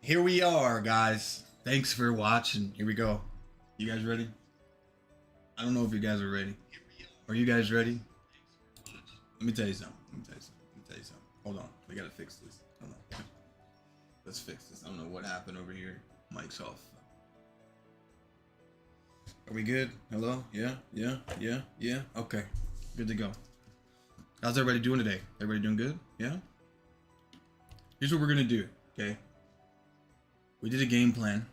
Here we are, guys. Thanks for watching. Here we go. You guys ready? I don't know if you guys are ready. Are you guys ready? Let me tell you something. Hold on. We gotta fix this. Hold on. Let's fix this. I don't know what happened over here. Mic's off. Are we good? Hello? Yeah. Okay. Good to go. How's everybody doing today? Everybody doing good? Yeah? Here's what we're gonna do, okay? We did a game plan.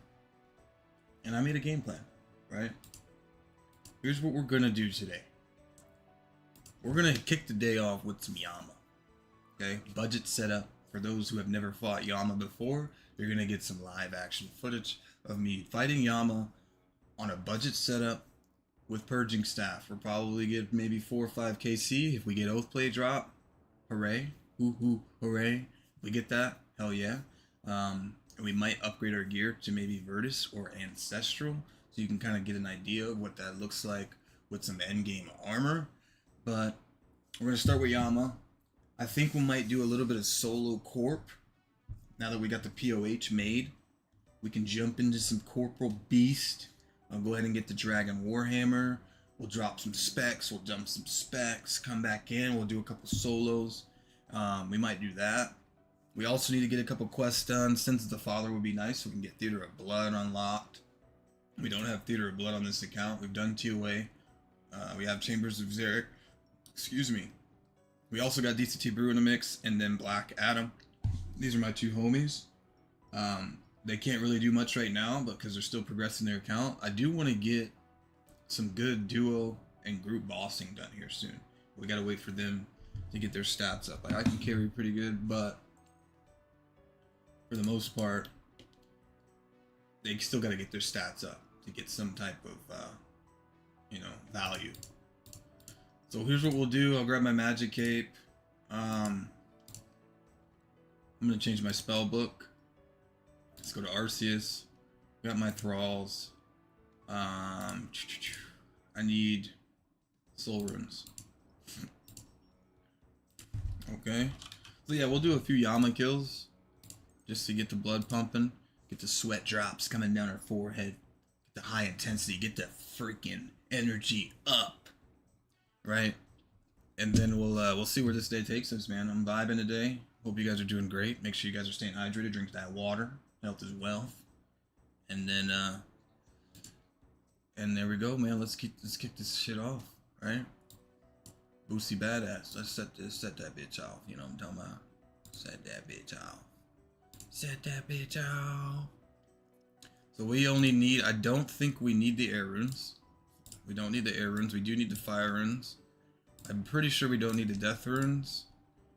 And I made a game plan, right? Here's what we're gonna do today. We're gonna kick the day off with some Yama. Okay? Budget setup. For those who have never fought Yama before, you're gonna get some live action footage of me fighting Yama on a budget setup with purging staff. We'll probably get maybe 4 or 5 KC if we get oath play drop. Hooray. Hooray. If we get that, hell yeah. And we might upgrade our gear to maybe Virtus or Ancestral, so you can kind of get an idea of what that looks like with some endgame armor. But we're going to start with Yama. I think we might do a little bit of solo corp. Now that we got the POH made, we can jump into some Corporal Beast. I'll go ahead and get the Dragon Warhammer. We'll drop some specs. We'll dump some specs. Come back in. We'll do a couple solos. We might do that. We also need to get a couple quests done. Sense of the Father would be nice so we can get Theater of Blood unlocked. We don't have Theater of Blood on this account. We've done TOA. We have Chambers of Xeric. Excuse me. We also got DCT Brew in the mix, and then Black Adam. These are my two homies. They can't really do much right now because they're still progressing their account. I do want to get some good duo and group bossing done here soon. We gotta wait for them to get their stats up. I can carry pretty good, but for the most part, they still gotta get their stats up to get some type of, value. So here's what we'll do. I'll grab my magic cape. I'm gonna change my spell book. Let's go to Arceus. Got my thralls. I need soul runes. Okay. So yeah, we'll do a few Yama kills just to get the blood pumping, get the sweat drops coming down our forehead, get the high intensity, get the freaking energy up, right? And then we'll see where this day takes us, man. I'm vibing today. Hope you guys are doing great. Make sure you guys are staying hydrated. Drink that water. Health is wealth. And then and there we go, man. Let's kick this shit off, right? Boosie badass. Let's set that bitch off. You know what I'm talking about? Set that bitch off. Set that bitch off. So we only need. I don't think we need the air runes. We don't need the air runes. We do need the fire runes. I'm pretty sure we don't need the death runes.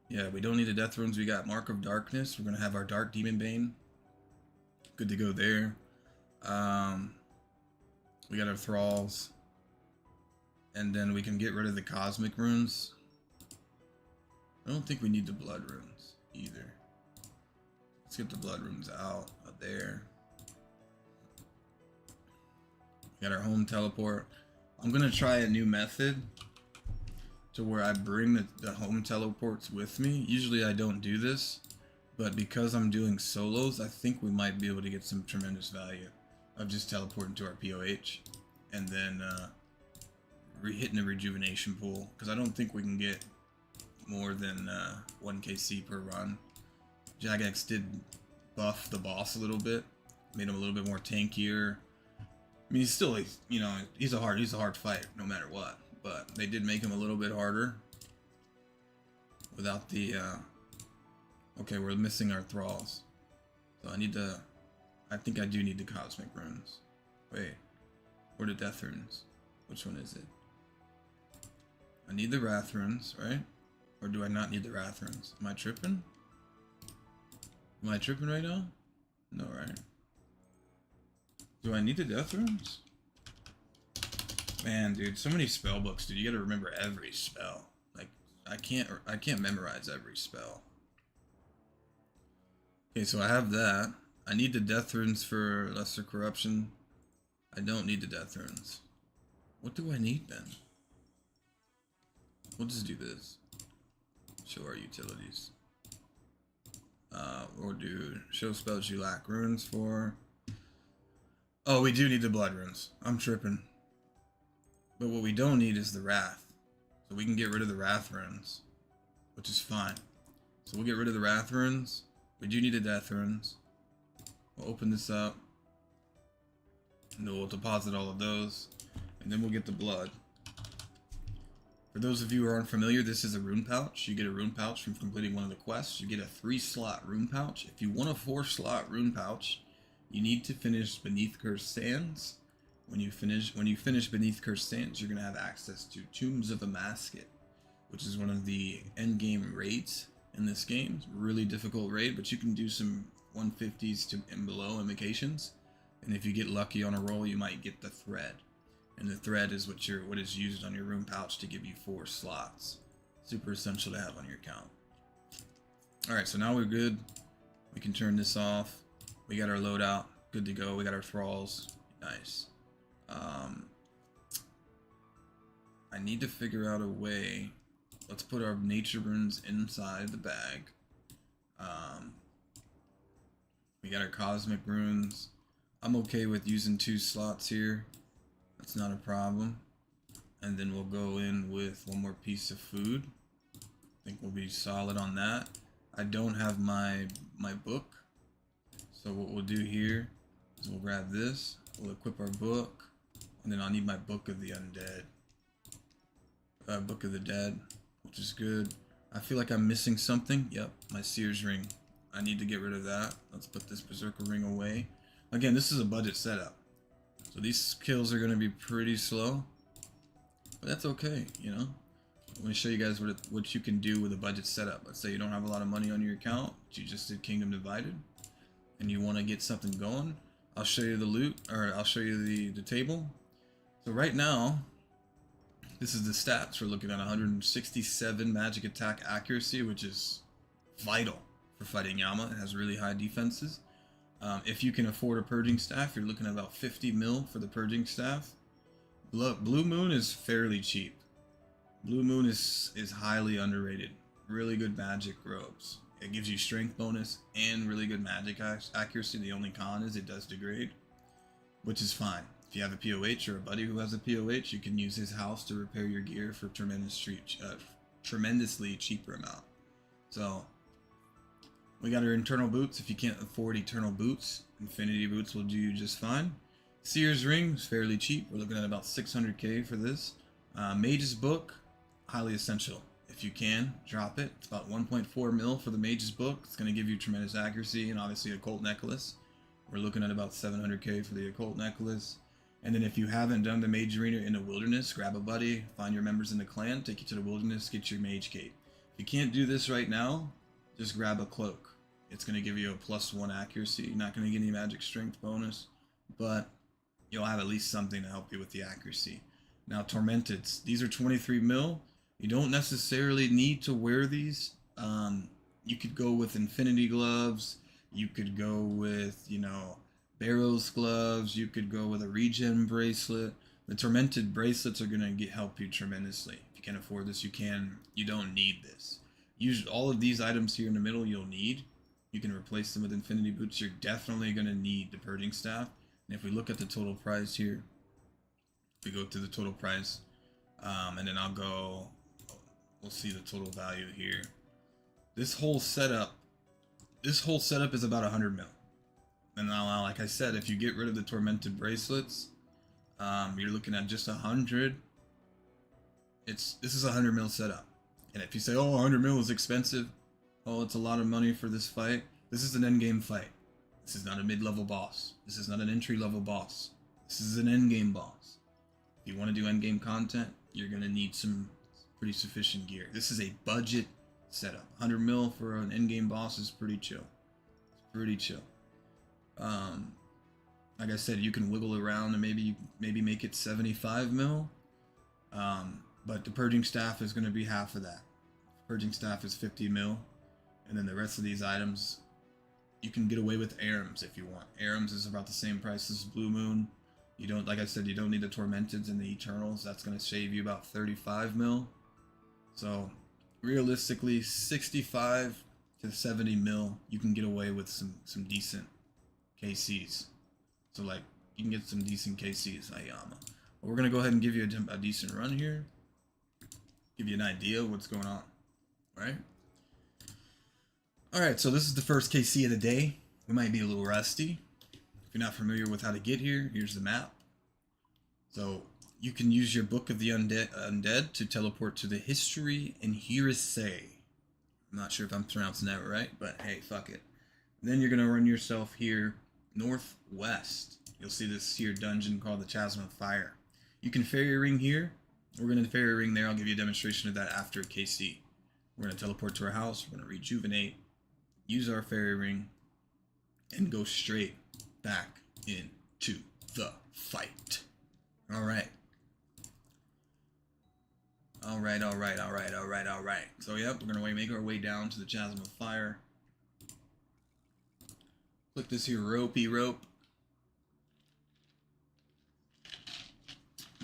Yeah, we don't need the death runes. We got Mark of Darkness. We're gonna have our Dark Demon Bane. Good to go there. We got our thralls. And then we can get rid of the cosmic runes. I don't think we need the blood runes either. Let's get the blood runes out of there. We got our home teleport. I'm gonna try a new method to where I bring the home teleports with me. Usually I don't do this, but because I'm doing solos, I think we might be able to get some tremendous value of just teleporting to our POH and then hitting the rejuvenation pool, because I don't think we can get more than 1 KC per run. Jagex did buff the boss a little bit, made him a little bit more tankier. I mean, he's still, he's a hard fight no matter what, but they did make him a little bit harder without the okay, we're missing our thralls, so I think I do need the cosmic runes. Wait, or the death runes? Which one is it? I need the wrath runes, right? Or do I not need the wrath runes? Am I tripping? Am I tripping right now? No, right? Do I need the death runes? Man, dude, so many spell books, dude. You gotta remember every spell. Like, I can't memorize every spell. Okay, so I have that. I need the death runes for lesser corruption. I don't need the death runes. What do I need then? We'll just do this. Show our utilities. We'll do show spells you lack runes for. Oh, we do need the blood runes. I'm tripping. But what we don't need is the wrath. So we can get rid of the wrath runes, which is fine. So we'll get rid of the wrath runes. We do need the death runes. We'll open this up. And then we'll deposit all of those. And then we'll get the blood. For those of you who are unfamiliar, this is a rune pouch. You get a rune pouch from completing one of the quests. You get a 3-slot rune pouch. If you want a 4-slot rune pouch, you need to finish Beneath Cursed Sands. When you finish Beneath Cursed Sands, you're going to have access to Tombs of Amasket, which is one of the endgame raids in this game. It's a really difficult raid, but you can do some 150s to and below invocations. And if you get lucky on a roll, you might get the thread. And the thread is what is used on your rune pouch to give you 4 slots. Super essential to have on your account. Alright, so now we're good. We can turn this off. We got our loadout. Good to go. We got our thralls. Nice. I need to figure out a way. Let's put our nature runes inside the bag. We got our cosmic runes. I'm okay with using 2 slots here. That's not a problem. And then we'll go in with 1 more piece of food. I think we'll be solid on that. I don't have my book. So what we'll do here is we'll grab this. We'll equip our book. And then I'll need my Book of the Undead. Book of the Dead, which is good. I feel like I'm missing something. Yep, my Seer's Ring. I need to get rid of that. Let's put this Berserker Ring away. Again, this is a budget setup. So these kills are going to be pretty slow, but that's okay, you know. Let me show you guys what you can do with a budget setup. Let's say you don't have a lot of money on your account, but you just did Kingdom Divided, and you want to get something going. I'll show you the loot, or I'll show you the table. So right now, this is the stats. We're looking at 167 magic attack accuracy, which is vital for fighting Yama. It has really high defenses. If you can afford a purging staff, you're looking at about 50 mil for the purging staff. Blue Moon is fairly cheap. Blue Moon is highly underrated. Really good magic robes. It gives you strength bonus and really good magic accuracy. The only con is it does degrade, which is fine. If you have a POH or a buddy who has a POH, you can use his house to repair your gear for tremendously cheaper amount. So we got our internal boots. If you can't afford eternal boots, infinity boots will do you just fine. Seer's Ring is fairly cheap. We're looking at about 600k for this. Mage's Book, highly essential. If you can, drop it. It's about 1.4 mil for the Mage's Book. It's going to give you tremendous accuracy and obviously Occult Necklace. We're looking at about 700k for the Occult Necklace. And then if you haven't done the Mage Arena in the Wilderness, grab a buddy, find your members in the clan, take you to the Wilderness, get your Mage Cape. If you can't do this right now, just grab a cloak. It's going to give you a +1 accuracy. You're not going to get any magic strength bonus, but you'll have at least something to help you with the accuracy. Now, Tormenteds. These are 23 mil. You don't necessarily need to wear these. You could go with Infinity Gloves. You could go with, you know, Barrows Gloves. You could go with a Regen Bracelet. The Tormented Bracelets are going to help you tremendously. If you can't afford this, you can. You don't need this. Usually, all of these items here in the middle you'll need. You can replace them with Infinity Boots. You're definitely going to need the Purging Staff. And if we look at the total price here, we go to the total price, and then we'll see the total value here. This whole setup is about 100 mil. And now, like I said, if you get rid of the Tormented Bracelets, you're looking at just 100. This is a 100 mil setup. And if you say, oh, 100 mil is expensive, oh, it's a lot of money for this fight. This is an endgame fight. This is not a mid-level boss. This is not an entry-level boss. This is an endgame boss. If you want to do endgame content, you're going to need some pretty sufficient gear. This is a budget setup. 100 mil for an endgame boss is pretty chill. It's pretty chill. Like I said, you can wiggle around and maybe make it 75 mil. But the Purging Staff is going to be half of that. Purging Staff is 50 mil. And then the rest of these items, you can get away with Arams if you want. Arams is about the same price as Blue Moon. You don't, like I said, you don't need the Tormenteds and the Eternals. That's going to save you about 35 mil. So realistically, 65 to 70 mil, you can get away with some decent KCs. So like, you can get some decent KCs at Yama. But we're gonna go ahead and give you a decent run here. Give you an idea of what's going on, right? All right, so this is the first KC of the day. We might be a little rusty. If you're not familiar with how to get here, here's the map. So you can use your Book of the Undead to teleport to the History and Heresy. I'm not sure if I'm pronouncing that right, but hey, fuck it. Then you're gonna run yourself here northwest. You'll see this here dungeon called the Chasm of Fire. You can fairy ring here. We're gonna fairy ring there. I'll give you a demonstration of that after KC. We're gonna teleport to our house. We're gonna rejuvenate, use our fairy ring, and go straight back into the fight. All right. All right. So, yep, we're going to make our way down to the Chasm of Fire. Click this here ropey rope.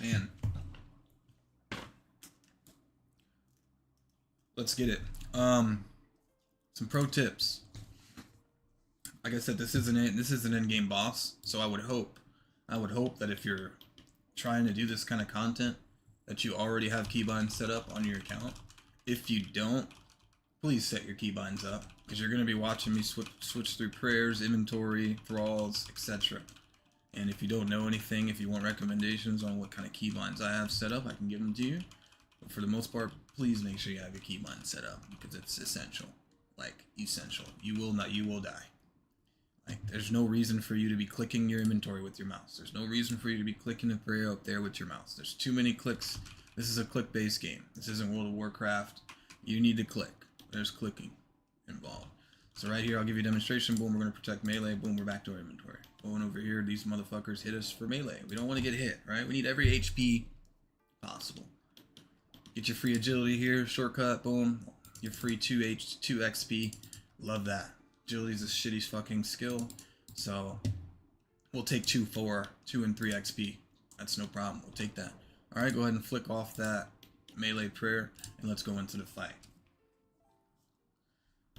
Man. Let's get it. Some pro tips. Like I said, this is an end-game boss, so I would hope that if you're trying to do this kind of content, that you already have keybinds set up on your account. If you don't, please set your keybinds up, because you're going to be watching me switch through prayers, inventory, thralls, etc. And if you don't know anything, if you want recommendations on what kind of keybinds I have set up, I can give them to you. But for the most part, please make sure you have your keybinds set up, because it's essential. Like, essential. You will die. Like, there's no reason for you to be clicking your inventory with your mouse. There's no reason for you to be clicking a prayer up there with your mouse. There's too many clicks. This is a click-based game. This isn't World of Warcraft. You need to click. There's clicking involved. So right here, I'll give you a demonstration. Boom, we're going to protect melee. Boom, we're back to our inventory. Going over here, these motherfuckers hit us for melee. We don't want to get hit, right? We need every HP possible. Get your free agility here. Shortcut, boom. Your free 2 XP. Love that. Agility is a shitty fucking skill, so we'll take 2 and 3 XP. That's no problem. We'll take that. All right, go ahead and flick off that melee prayer, and let's go into the fight.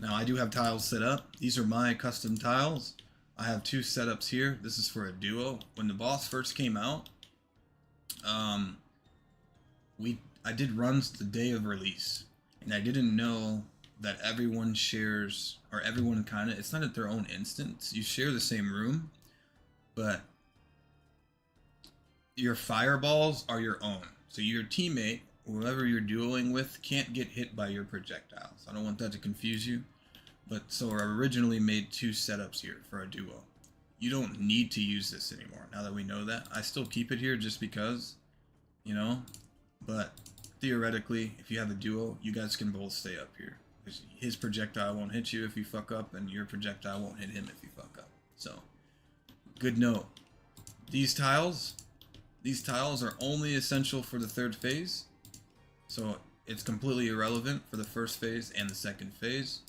Now, I do have tiles set up. These are my custom tiles. I have 2 setups here. This is for a duo. When the boss first came out, I did runs the day of release, and I didn't know that everyone shares, or everyone kind of, it's not at their own instance. You share the same room, but your fireballs are your own. So your teammate, whoever you're dueling with, can't get hit by your projectiles. I don't want that to confuse you. But so I originally made 2 setups here for a duo. You don't need to use this anymore. Now that we know that, I still keep it here just because, you know, but theoretically, if you have a duo, you guys can both stay up here. His projectile won't hit you if you fuck up, and your projectile won't hit him if you fuck up. So, good note. These tiles are only essential for the 3rd phase. So, it's completely irrelevant for the 1st phase and the 2nd phase.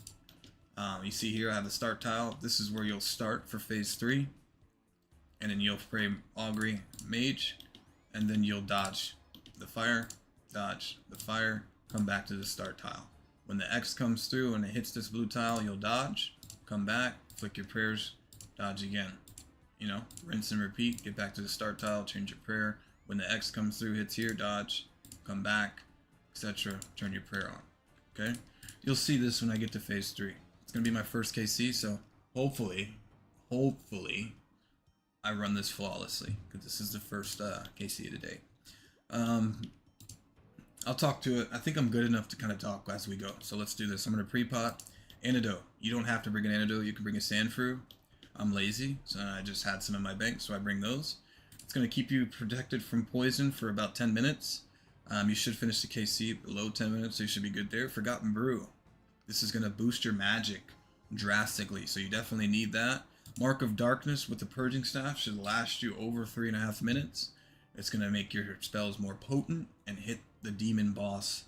You see here, I have the start tile. This is where you'll start for phase 3. And then you'll pray Augury, Mage, and then you'll dodge the fire, come back to the start tile. When the X comes through and it hits this blue tile, you'll dodge, come back, flick your prayers, dodge again. You know, rinse and repeat, get back to the start tile, change your prayer. When the X comes through, hits here, dodge, come back, etc. Turn your prayer on. Okay? You'll see this when I get to phase 3. It's going to be my first KC, so hopefully, I run this flawlessly, because this is the first KC of the day. I'll talk to it. I think I'm good enough to kind of talk as we go. So let's do this. I'm going to pre-pot. Antidote. You don't have to bring an antidote. You can bring a sandfrew. I'm lazy, so I just had some in my bank, so I bring those. It's going to keep you protected from poison for about 10 minutes. You should finish the KC below 10 minutes, so you should be good there. Forgotten Brew. This is going to boost your magic drastically, so you definitely need that. Mark of Darkness with the Purging Staff should last you over 3.5 minutes. It's going to make your spells more potent and hit the demon boss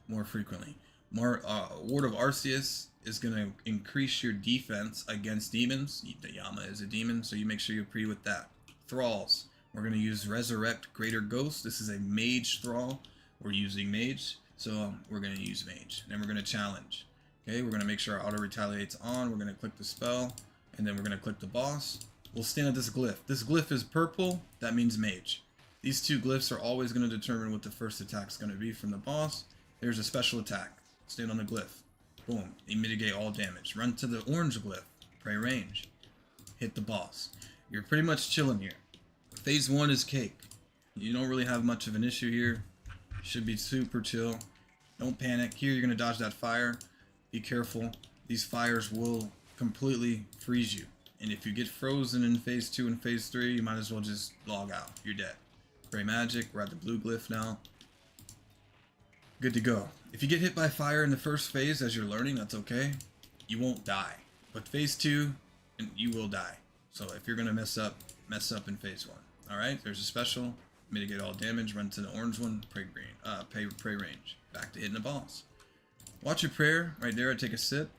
more frequently. Ward of Arceus is going to increase your defense against demons. The Yama is a demon, so you make sure you're pre with that. Thralls. We're going to use Resurrect Greater Ghost. This is a mage thrall. We're using mage, so we're going to use mage. Then we're going to challenge. Okay, we're gonna make sure our auto retaliate's on. We're gonna click the spell, and then we're gonna click the boss. We'll stand at this glyph. This glyph is purple, that means mage. These two glyphs are always gonna determine what the first attack's gonna be from the boss. There's a special attack. Stand on the glyph. Boom, you mitigate all damage. Run to the orange glyph, pray range. Hit the boss. You're pretty much chilling here. Phase 1 is cake. You don't really have much of an issue here. Should be super chill. Don't panic. Here you're going to dodge that fire. Be careful. These fires will completely freeze you. And if you get frozen in phase 2 and phase 3, you might as well just log out. You're dead. Pray magic. We're at the blue glyph now. Good to go. If you get hit by fire in the first phase as you're learning, that's okay. You won't die. But phase 2, you will die. So if you're going to mess up in phase 1. Alright, there's a special. Mitigate all damage. Run to the orange one. Pray green. Pray range. Back to hitting the boss. Watch your prayer. Right there, I take a sip.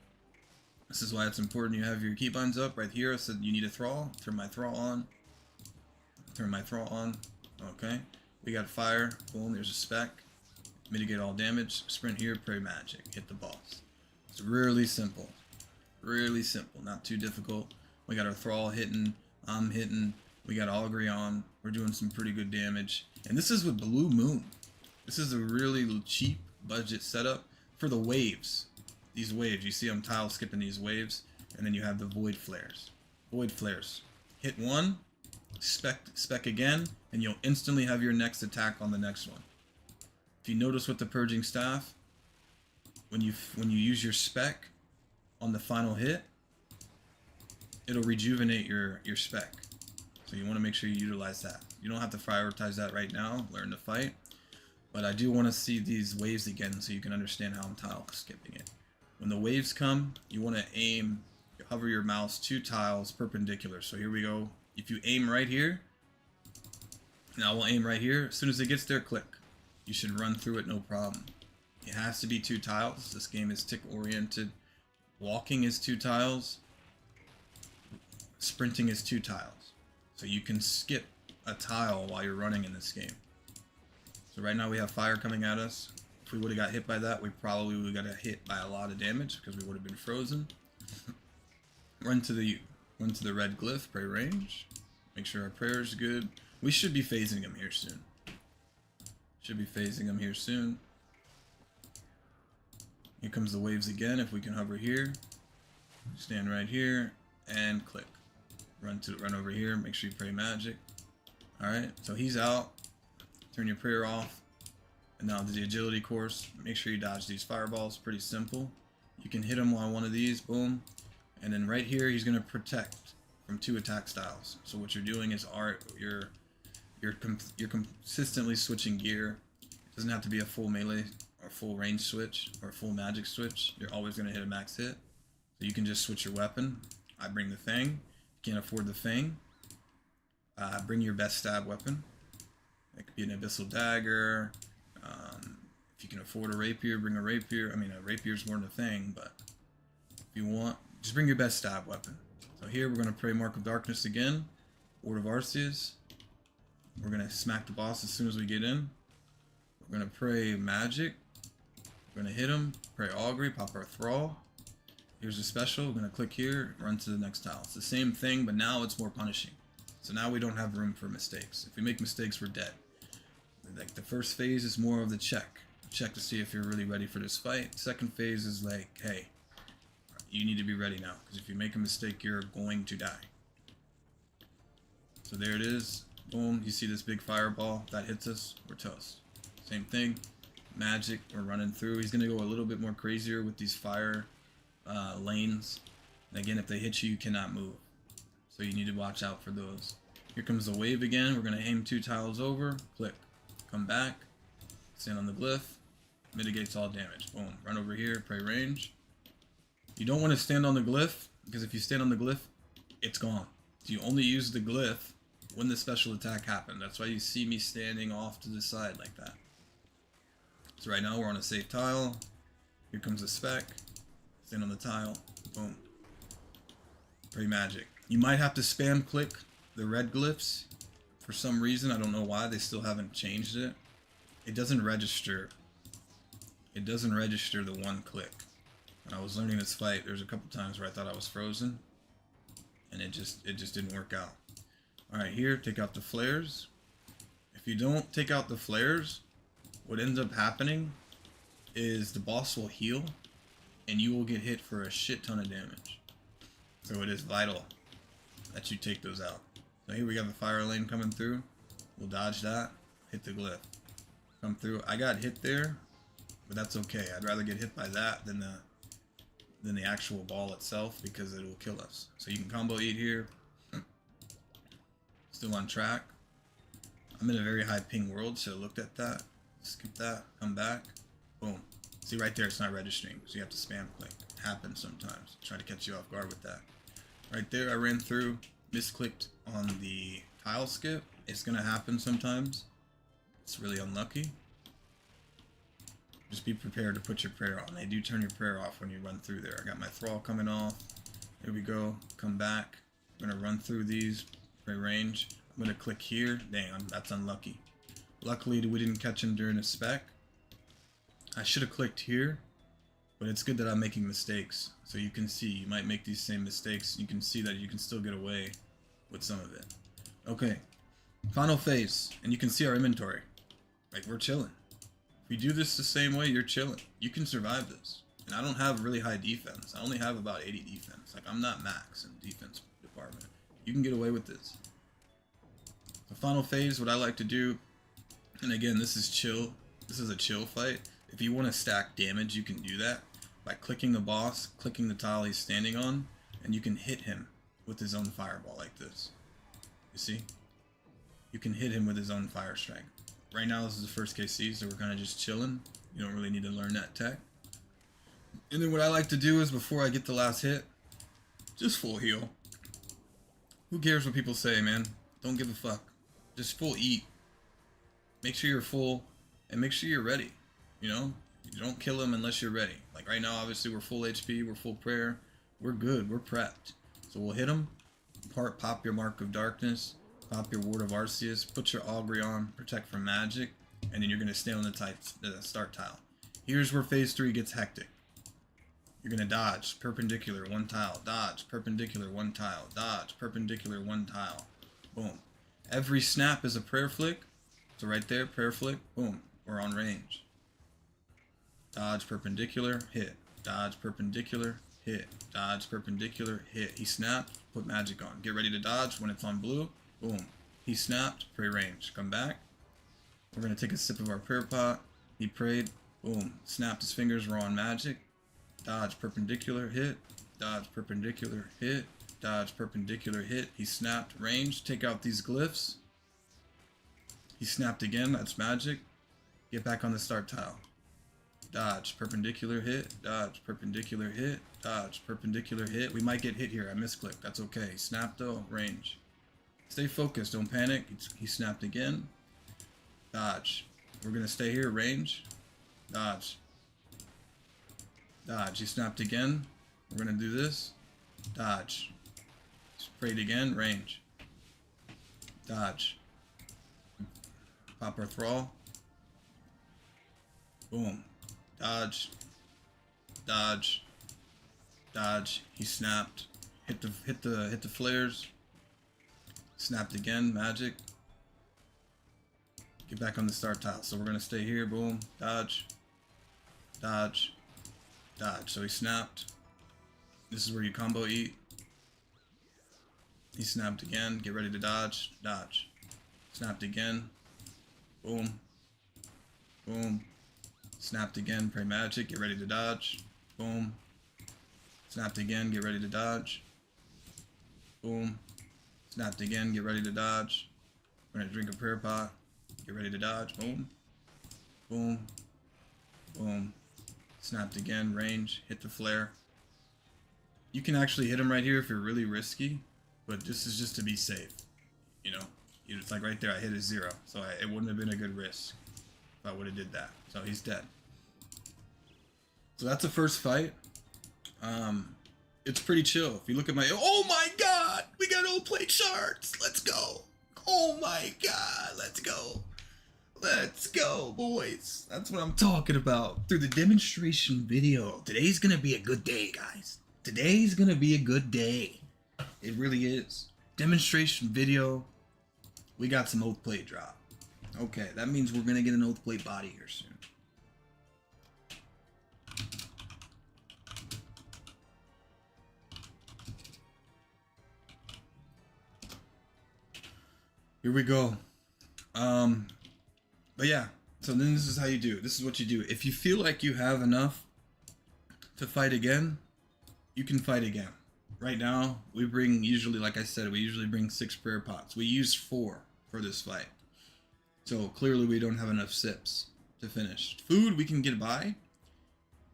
This is why it's important you have your keybinds up. Right here, I said you need a thrall. Turn my thrall on. Turn my thrall on. Okay. We got fire. Boom, there's a spec. Mitigate all damage. Sprint here. Pray magic. Hit the boss. It's really simple. Really simple. Not too difficult. We got our thrall hitting. I'm hitting. We got augury on. We're doing some pretty good damage. And this is with Blue Moon. This is a really cheap budget setup for the waves. These waves. You see I'm tile skipping these waves. And then you have the void flares. Void flares. Hit one. Spec again. And you'll instantly have your next attack on the next one. If you notice with the purging staff, when you use your spec on the final hit, it'll rejuvenate your spec. So you want to make sure you utilize that. You don't have to prioritize that right now. Learn to fight. But I do want to see these waves again so you can understand how I'm tile skipping it. When the waves come, you want to aim, hover your mouse 2 tiles perpendicular. So here we go. If you aim right here, now we'll aim right here. As soon as it gets there, click. You should run through it no problem. It has to be 2 tiles. This game is tick oriented. Walking is 2 tiles. Sprinting is 2 tiles. So you can skip a tile while you're running in this game. So right now we have fire coming at us. If we would have got hit by that, we probably would have got hit by a lot of damage because we would have been frozen. Run to the red glyph, pray range. Make sure our prayer is good. We should be phasing them here soon. Should be phasing them here soon. Here comes the waves again. If we can hover here, stand right here and click. Run over here. Make sure you pray magic. All right. So he's out. Turn your prayer off. And now the agility course. Make sure you dodge these fireballs. Pretty simple. You can hit him on one of these. Boom. And then right here, he's going to protect from 2 attack styles. So what you're doing is you're consistently switching gear. It doesn't have to be a full melee or full range switch or full magic switch. You're always going to hit a max hit. So you can just switch your weapon. I bring the Fang. Can't afford the Fang. Bring your best stab weapon. It could be an abyssal dagger. If you can afford a rapier, bring a rapier. I mean, a rapier's more than a Fang, but if you want, just bring your best stab weapon. So here we're going to pray Mark of Darkness again. Ward of Arceus. We're going to smack the boss as soon as we get in. We're going to pray magic. We're going to hit him. Pray augury. Pop our thrall. Here's a special. We're going to click here. Run to the next tile. It's the same thing, but now it's more punishing. So now we don't have room for mistakes. If we make mistakes, we're dead. Like the first phase is more of the check. Check to see if you're really ready for this fight. Second phase is like, hey, you need to be ready now. Because if you make a mistake, you're going to die. So there it is. Boom. You see this big fireball. If that hits us, we're toast. Same thing. Magic. We're running through. He's going to go a little bit more crazier with these fire lanes. And again, if they hit you, you cannot move. So you need to watch out for those. Here comes the wave again. We're going to aim 2 tiles over. Click. Come back. Stand on the glyph. Mitigates all damage. Boom. Run over here. Pray range. You don't want to stand on the glyph, because if you stand on the glyph, it's gone. So you only use the glyph when the special attack happened. That's why you see me standing off to the side like that. So right now we're on a safe tile. Here comes the spec. Stand on the tile. Boom. Pray magic. You might have to spam click the red glyphs. For some reason, I don't know why, they still haven't changed it. It doesn't register. It doesn't register the 1 click. When I was learning this fight, there's a couple times where I thought I was frozen, and it just didn't work out. All right, here, take out the flares. If you don't take out the flares, what ends up happening is the boss will heal, and you will get hit for a shit ton of damage. So it is vital that you take those out. So here we got the fire lane coming through. We'll dodge that, hit the glyph. Come through. I got hit there, but that's okay. I'd rather get hit by that than the actual ball itself, because it will kill us. So you can combo eat here. Still on track. I'm in a very high ping world, so looked at that. Skip that, come back. Boom. See right there, it's not registering, so you have to spam click. It happens sometimes. Try to catch you off guard with that. Right there, I ran through, misclicked on the tile skip. It's gonna happen sometimes. It's really unlucky. Just be prepared to put your prayer on. They do turn your prayer off when you run through there. I got my thrall coming off. Here we go. Come back. I'm gonna run through these. Pray range. I'm gonna click here. Dang, that's unlucky. Luckily, we didn't catch him during a spec. I should have clicked here, but it's good that I'm making mistakes. So you can see, you might make these same mistakes. You can see that you can still get away with some of it. Okay, final phase, and you can see our inventory. Like, we're chilling. If you do this the same way, you're chilling. You can survive this. And I don't have really high defense. I only have about 80 defense. Like, I'm not max in defense department. You can get away with this. The final phase, what I like to do, and again, this is chill. This is a chill fight. If you want to stack damage, you can do that by clicking the boss, clicking the tile he's standing on, and you can hit him with his own fireball like this. You see? You can hit him with his own fire strike. Right now, this is the first KC, so we're kind of just chilling. You don't really need to learn that tech. And then what I like to do is, before I get the last hit, just full heal. Who cares what people say, man? Don't give a fuck. Just full eat. Make sure you're full, and make sure you're ready. You know? You don't kill him unless you're ready. Like right now, obviously, we're full HP, we're full prayer. We're good, we're prepped. So we'll hit him, pop your Mark of Darkness, pop your Ward of Arceus, put your Augury on, protect from magic, and then you're going to stay on the start tile. Here's where phase 3 gets hectic. You're going to dodge, perpendicular, one tile, dodge, perpendicular, one tile, dodge, perpendicular, one tile. Boom. Every snap is a prayer flick. So right there, prayer flick, boom, we're on range. Dodge, perpendicular, hit. Dodge, perpendicular, hit. Dodge, perpendicular, hit. He snapped, put magic on. Get ready to dodge when it's on blue. Boom. He snapped, pray range. Come back. We're going to take a sip of our prayer pot. He prayed. Boom. Snapped his fingers, we're on magic. Dodge, perpendicular, hit. Dodge, perpendicular, hit. Dodge, perpendicular, hit. He snapped, range. Take out these glyphs. He snapped again, that's magic. Get back on the start tile. Dodge, perpendicular hit, dodge, perpendicular hit, dodge, perpendicular hit. We might get hit here, I misclicked, that's okay. Snap though, range. Stay focused, don't panic. He snapped again. Dodge. We're gonna stay here, range. Dodge. Dodge, he snapped again. We're gonna do this. Dodge. Sprayed again, range. Dodge. Pop our thrall. Boom. Dodge. Dodge. Dodge. He snapped. Hit the flares. Snapped again. Magic. Get back on the start tile. So we're gonna stay here. Boom. Dodge. Dodge. Dodge. So he snapped. This is where you combo eat. He snapped again. Get ready to dodge. Dodge. Snapped again. Boom. Boom. Snapped again. Pray magic. Get ready to dodge. Boom. Snapped again. Get ready to dodge. Boom. Snapped again. Get ready to dodge. We're gonna drink a prayer pot. Get ready to dodge. Boom. Boom. Boom. Snapped again. Range. Hit the flare. You can actually hit him right here if you're really risky, but this is just to be safe. You know? It's like right there, I hit a 0, so it wouldn't have been a good risk if I would have did that. So he's dead. So that's the first fight. It's pretty chill. If you look at my, oh my god, we got old plate shards. Let's go. Oh my god, let's go. Let's go, boys. That's what I'm talking about. Through the demonstration video. Today's gonna be a good day, guys. Today's gonna be a good day. It really is. Demonstration video. We got some oath plate drop. Okay, that means we're gonna get an oath plate body here soon. Here we go. But yeah, so then this is how you do it. This is what you do. If you feel like you have enough to fight again, you can fight again. Right now, we bring, usually, like I said, we usually bring 6 prayer pots. We use 4 for this fight. So clearly we don't have enough sips to finish. Food we can get by,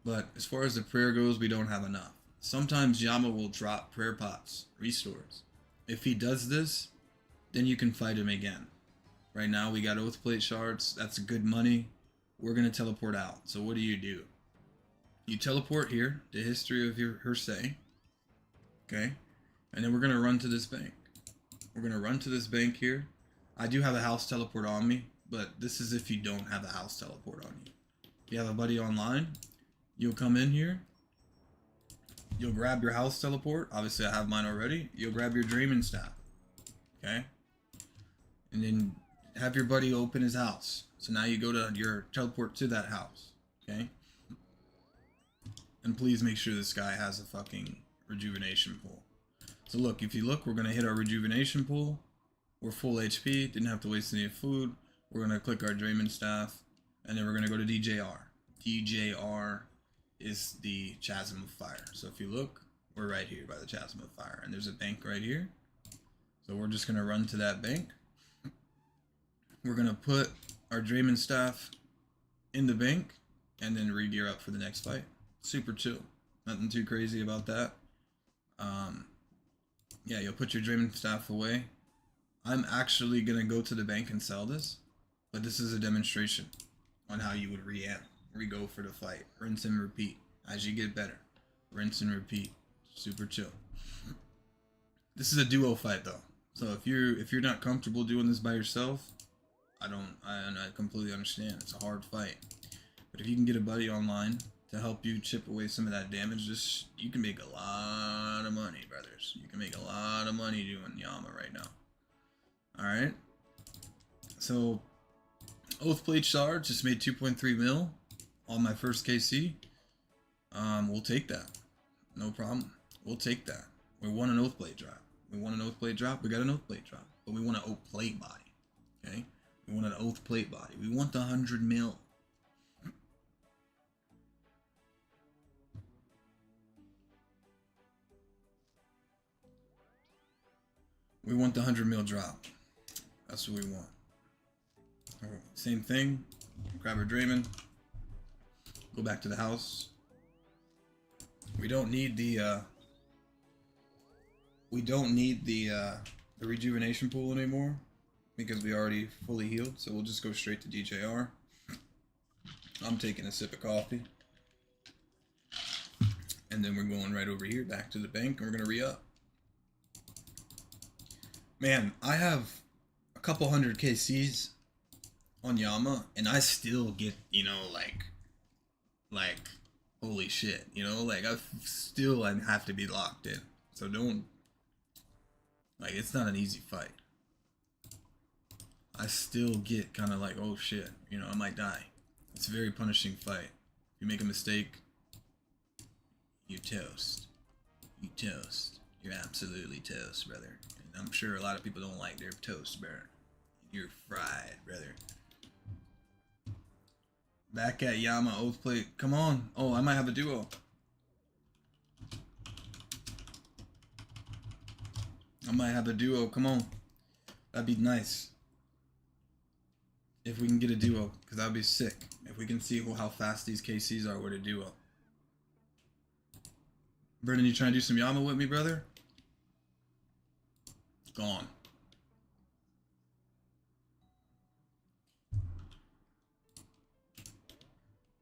but as far as the prayer goes, we don't have enough. Sometimes Yama will drop prayer pots, restores. If he does this, then you can fight him again. Right now we got oath plate shards. That's good money. We're gonna teleport out. So what do? You teleport here, the history of her say. Okay, and then we're gonna run to this bank. We're gonna run to this bank here. I do have a house teleport on me, but this is if you don't have a house teleport on you. If you have a buddy online, you'll come in here. You'll grab your house teleport. Obviously, I have mine already. You'll grab your dreaming staff. Okay, and then have your buddy open his house. So now you go to your teleport to that house. Okay, and please make sure this guy has a fucking rejuvenation pool. So look, if you look, we're gonna hit our rejuvenation pool. We're full HP, didn't have to waste any food. We're gonna click our dreaming staff, and then we're gonna go to DJR. DJR is the Chasm of Fire. So if you look, we're right here by the Chasm of Fire, and there's a bank right here. So we're just gonna run to that bank. We're gonna put our dreaming staff in the bank, and then re-gear up for the next fight. Super chill, nothing too crazy about that. Yeah, you'll put your dreaming staff away. I'm actually gonna go to the bank and sell this, but this is a demonstration on how you would re-go for the fight. Rinse and repeat as you get better. Rinse and repeat. Super chill. This is a duo fight though, so if you're not comfortable doing this by yourself, I completely understand. It's a hard fight, but if you can get a buddy online to help you chip away some of that damage, you can make a lot of money, brothers. You can make a lot of money doing Yama right now. Alright, so oath plate shard just made 2.3 mil on my first KC. We'll take that, no problem. We'll take that. We want an oath plate drop. We want an oath plate drop. We got an oath plate drop, but we want an oath plate body. Okay, we want an oath plate body. We want the 100 mil. We want the 100 mil drop. That's what we want. Same thing. Grab our Draymond. Go back to the house. We don't need the rejuvenation pool anymore because we already fully healed. So we'll just go straight to DJR. I'm taking a sip of coffee, and then we're going right over here back to the bank, and we're gonna re-up. Man, I have a couple hundred KCs on Yama, and I still get, like, holy shit, like, I have to be locked in. So don't, like, it's not an easy fight. I still get kind of like, oh shit, I might die. It's a very punishing fight. If you make a mistake, you toast. You toast. You're absolutely toast, brother. I'm sure a lot of people don't like their toast, brother. You're fried, brother. Back at Yama oath plate. Come on. Oh, I might have a duo. Come on. That'd be nice. If we can get a duo, because that'd be sick. If we can see how fast these KCs are with a duo. Brendan, you trying to do some Yama with me, brother? Gone.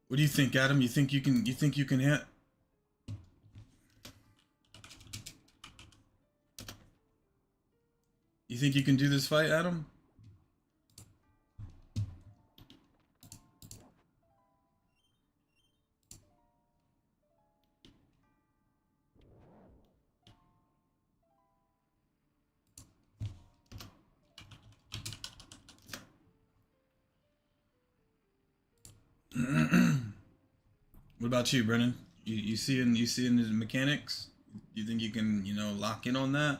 What do you think, Adam? You think you can hit? You think you can do this fight, Adam? about you, Brennan? You seeing the mechanics? You think you can, you know, lock in on that?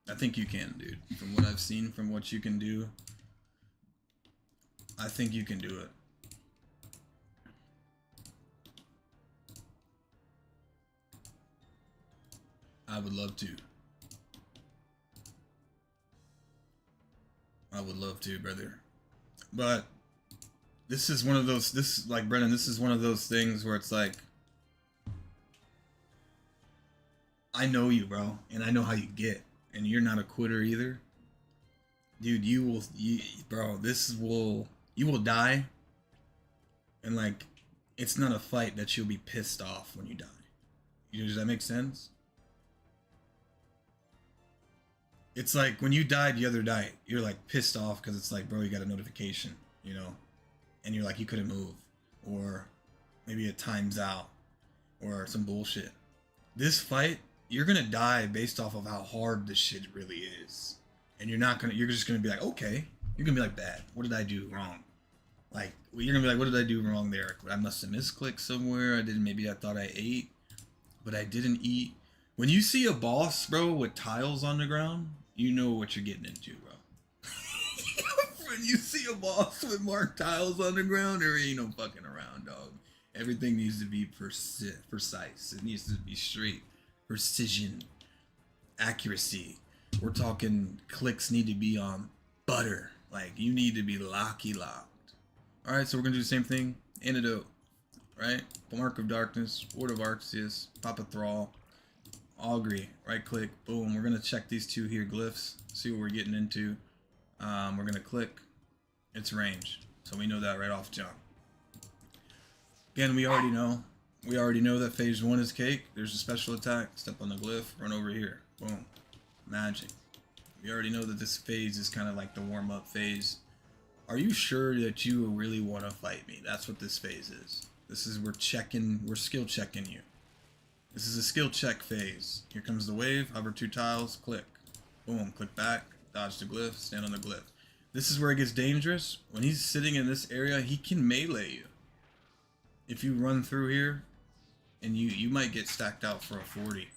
I think you can, dude. From what I've seen, from what you can do, I think you can do it. I would love to. I would love to, brother. But this is one of those, like, Brennan, this is one of those things where it's like, I know you, bro, and I know how you get, and you're not a quitter either. Dude, you will die, and like, it's not a fight that you'll be pissed off when you die. Does that make sense? It's like when you died the other night, you're like pissed off because it's like, bro, you got a notification, you know, and you're like, you couldn't move, or maybe it times out, or some bullshit. This fight, you're gonna die based off of how hard this shit really is, and you're just gonna be like, okay, you're gonna be like, bad. What did I do wrong? Like, you're gonna be like, what did I do wrong there? I must have misclicked somewhere. Maybe I thought I ate, but I didn't eat. When you see a boss, bro, with tiles on the ground, you know what you're getting into, bro. When you see a boss with marked tiles on the ground, there ain't no fucking around, dog. Everything needs to be precise. It needs to be straight. Precision. Accuracy. We're talking clicks need to be on butter. Like, you need to be locked. Alright, so we're going to do the same thing. Antidote. Right? Mark of Darkness. Ward of Arceus. Pop a Thrall. Augury, right click, boom. We're gonna check these two here glyphs, see what we're getting into. We're gonna click, it's range, so we know that right off jump. Again, we already know that phase 1 is cake. There's a special attack, step on the glyph, run over here, boom, magic. We already know that this phase is kind of like the warm-up phase. Are you sure that you really want to fight me? That's what this phase is. We're skill checking you. This is a skill check phase. Here comes the wave, hover 2 tiles, click. Boom, click back, dodge the glyph, stand on the glyph. This is where it gets dangerous. When he's sitting in this area, he can melee you. If you run through here, and you might get stacked out for a 40.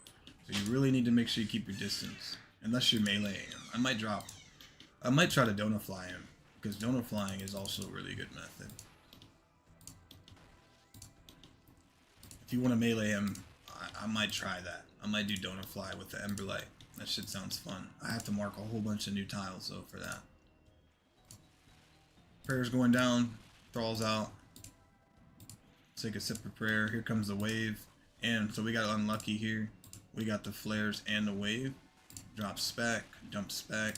So you really need to make sure you keep your distance. Unless you're meleeing him. I might try to Donut Fly him, because Donut Flying is also a really good method. If you want to melee him, I might try that. I might do Donut Fly with the Ember Light. That shit sounds fun. I have to mark a whole bunch of new tiles though for that. Prayer's going down. Thrall's out. Take a sip of prayer. Here comes the wave. And so we got unlucky here. We got the flares and the wave. Drop spec. Jump spec.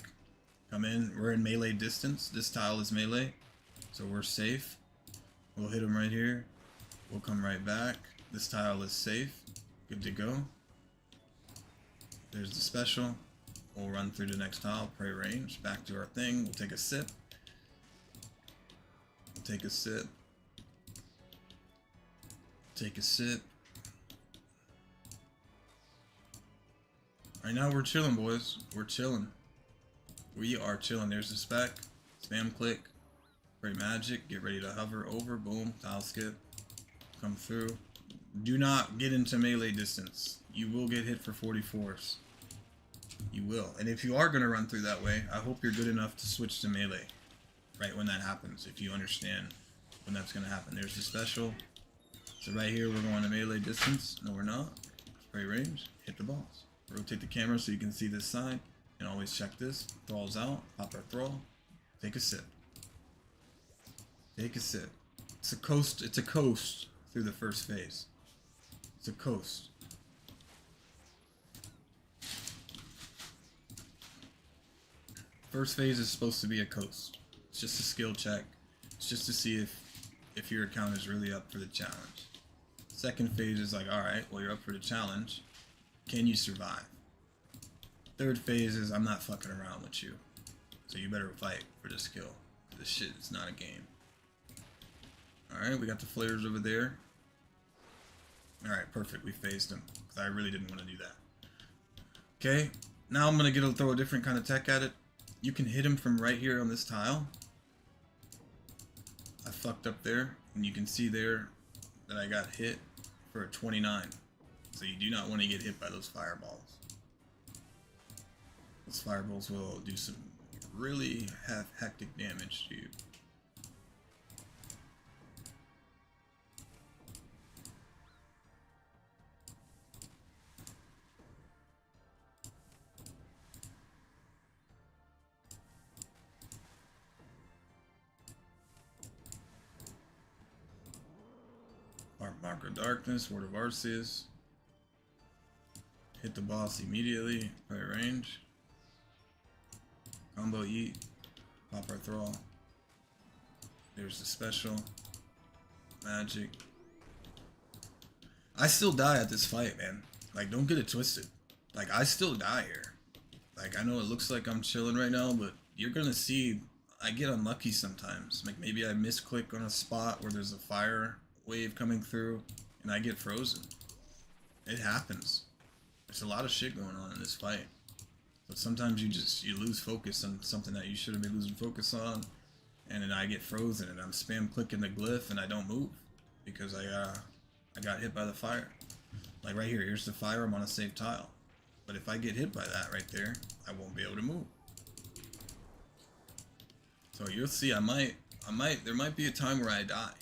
Come in. We're in melee distance. This tile is melee. So we're safe. We'll hit him right here. We'll come right back. This tile is safe. Good to go. There's the special. We'll run through the next tile, pray range, back to our thing. We'll take a sip. Take a sip. Take a sip. Right now we're chilling, boys. We're chilling. We are chilling. There's the spec. Spam click. Pray magic. Get ready to hover over. Boom. Tile skip. Come through. Do not get into melee distance. You will get hit for 44s. You will. And if you are going to run through that way, I hope you're good enough to switch to melee right when that happens, if you understand when that's going to happen. There's the special. So right here, we're going to melee distance. No, we're not. Spray range. Hit the boss. Rotate the camera so you can see this side. And always check this. Thrall's out. Pop our thrall. Take a sip. Take a sip. It's a coast. It's a coast through the first phase. It's a coast. First phase is supposed to be a coast. It's just a skill check. It's just to see if your account is really up for the challenge. Second phase is like, alright, well, you're up for the challenge. Can you survive? Third phase is, I'm not fucking around with you. So you better fight for this kill. This shit is not a game. Alright, we got the flares over there. Alright, perfect. We phased him. Because I really didn't want to do that. Okay, now I'm going to throw a different kind of tech at it. You can hit him from right here on this tile. I fucked up there. And you can see there that I got hit for a 29. So you do not want to get hit by those fireballs. Those fireballs will do some really hectic damage to you. Mark of Darkness, Word of Arceus. Hit the boss immediately, play range. Combo eat, pop our thrall. There's the special. Magic. I still die at this fight, man. Like, don't get it twisted. Like, I still die here. Like, I know it looks like I'm chilling right now, but you're gonna see I get unlucky sometimes. Like, maybe I misclick on a spot where there's a fire wave coming through and I get frozen. It happens. There's a lot of shit going on in this fight. But sometimes you lose focus on something that you shouldn't be losing focus on, and then I get frozen and I'm spam clicking the glyph and I don't move because I got hit by the fire. Like right here, here's the fire, I'm on a safe tile. But if I get hit by that right there, I won't be able to move. So you'll see there might be a time where I die.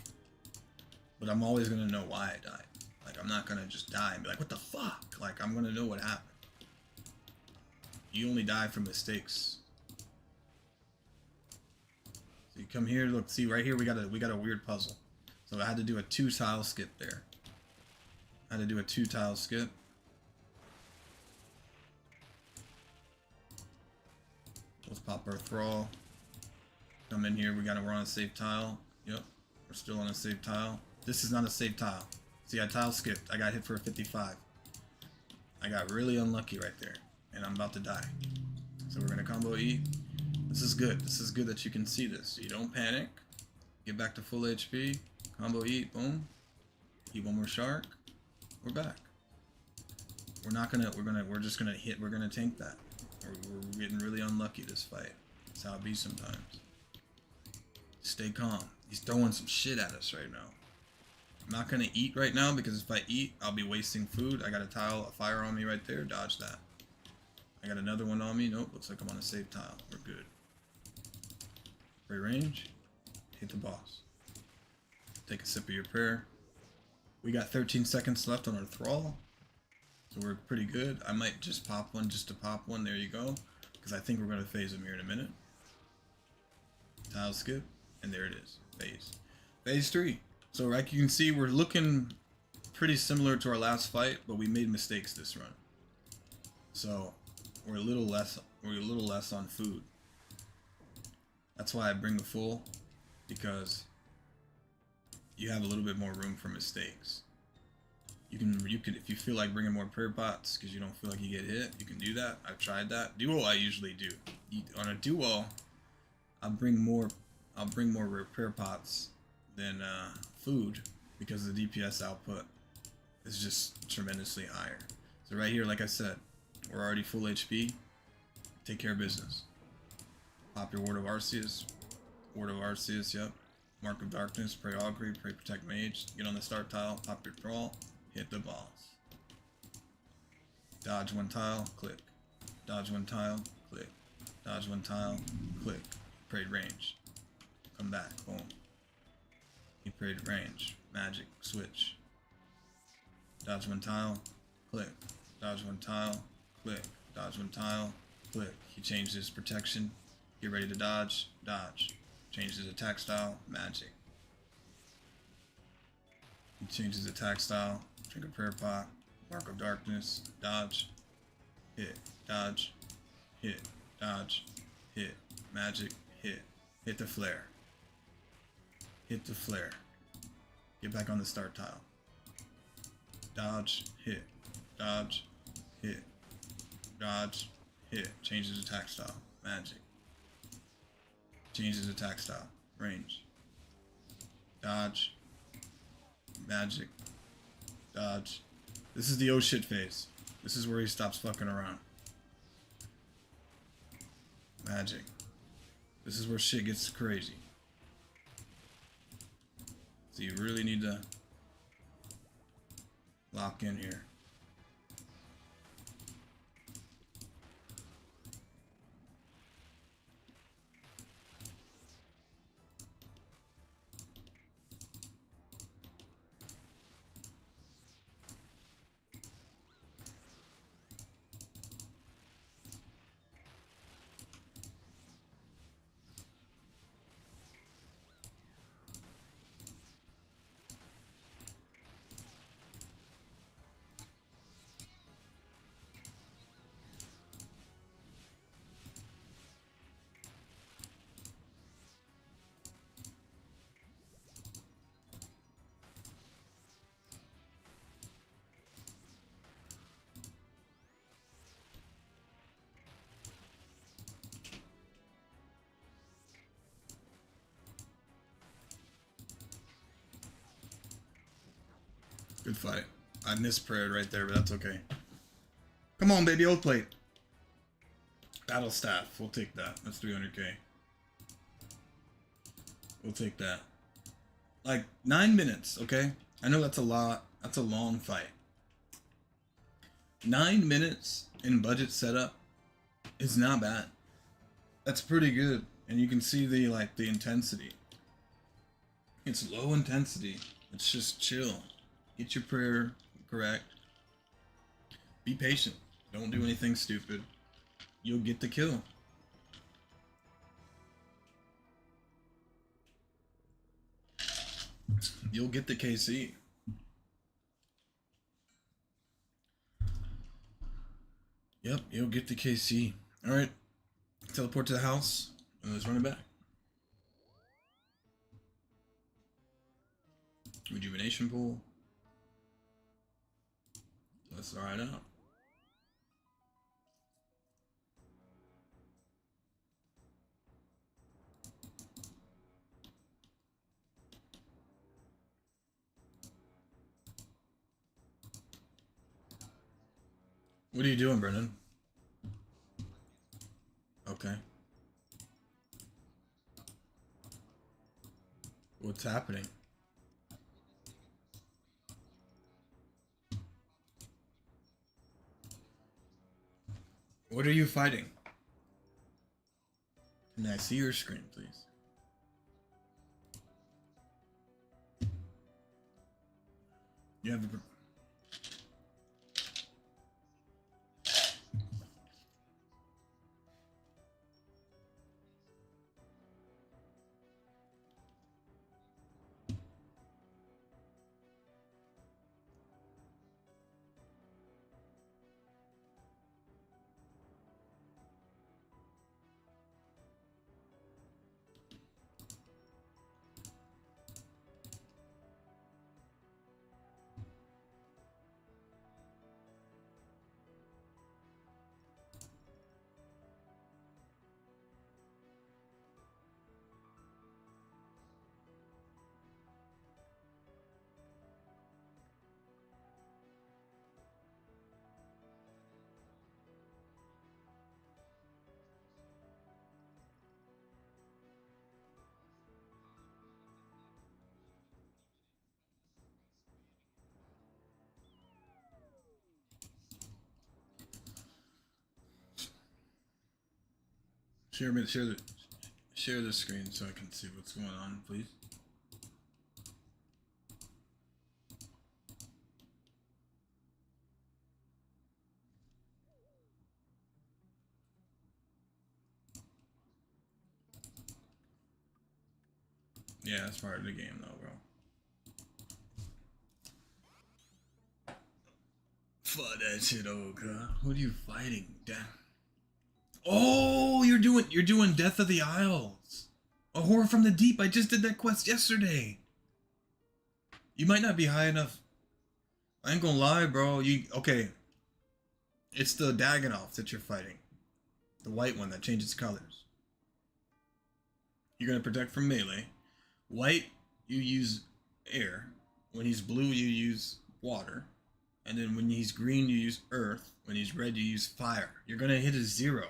But I'm always gonna know why I died. Like, I'm not gonna just die and be like, what the fuck? Like, I'm gonna know what happened. You only die from mistakes. So you come here, look, see right here we got a weird puzzle. So I had to do a 2-tile skip there. I had to do a 2-tile skip. Let's pop our thrall. Come in here, we're on a safe tile. Yep, we're still on a safe tile. This is not a safe tile. See, I tile skipped. I got hit for a 55. I got really unlucky right there. And I'm about to die. So we're going to combo eat. This is good. This is good that you can see this. You don't panic. Get back to full HP. Combo eat. Boom. Eat one more shark. We're back. We're just going to hit. We're going to tank that. We're getting really unlucky this fight. That's how it be sometimes. Stay calm. He's throwing some shit at us right now. I'm not going to eat right now because if I eat, I'll be wasting food. I got a fire on me right there. Dodge that. I got another one on me. Nope, looks like I'm on a safe tile. We're good. Free range. Hit the boss. Take a sip of your prayer. We got 13 seconds left on our thrall. So we're pretty good. I might just pop one just to pop one. There you go. Because I think we're going to phase him here in a minute. Tile skip. And there it is. Phase. Phase 3. So like you can see, we're looking pretty similar to our last fight, but we made mistakes this run. So we're a little less on food. That's why I bring the full, because you have a little bit more room for mistakes. You can if you feel like bringing more prayer pots because you don't feel like you get hit, you can do that. I've tried that. Duo I usually do. On a duo, I'll bring more repair pots than food because the DPS output is just tremendously higher. So right here, like I said, we're already full HP. Take care of business. Pop your Word of Arceus. Word of Arceus, yep. Mark of Darkness, Pray Augury, Pray Protect Mage. Get on the start tile, pop your thrall, hit the boss. Dodge one tile, click. Dodge one tile, click. Dodge one tile, click. Prayed range. Come back, boom. He prayed range. Magic, switch. Dodge one tile, click. Dodge one tile, click. Dodge one tile, click. He changed his protection. Get ready to dodge, dodge. Changed his attack style, magic. He changed his attack style, drink a prayer pot, Mark of Darkness, dodge, hit, dodge, hit, dodge, hit, magic, hit the flare. Hit the flare. Get back on the start tile. Dodge, hit, dodge, hit, dodge, hit. Change his attack style, magic. Change his attack style, range. Dodge, magic, dodge. This is the oh shit phase. This is where he stops fucking around. Magic. This is where shit gets crazy. So you really need to lock in here. Good fight. I misprayed right there, but that's okay. Come on, baby, old plate. Battle staff. We'll take that. That's 300k. We'll take that. Like 9 minutes, okay? I know that's a lot. That's a long fight. 9 minutes in budget setup is not bad. That's pretty good, and you can see the intensity. It's low intensity. It's just chill. Get your prayer correct. Be patient. Don't do anything stupid. You'll get the kill. You'll get the KC. Yep, you'll get the KC. Alright. Teleport to the house, and let's run it back. Rejuvenation pool. Let's ride out. What are you doing, Brennan? Okay. What's happening? What are you fighting? Can I see your screen, please? You have a... Share the screen so I can see what's going on, please. Yeah, that's part of the game though, bro. Fuck that shit, Oka. Who are you fighting? Damn. Oh, you're doing Death of the Isles. A Horror from the Deep. I just did that quest yesterday. You might not be high enough. I ain't gonna lie, bro. Okay. It's the Daganov that you're fighting. The white one that changes colors. You're gonna protect from melee. White, you use air. When he's blue, you use water. And then when he's green, you use earth. When he's red, you use fire. You're gonna hit a 0.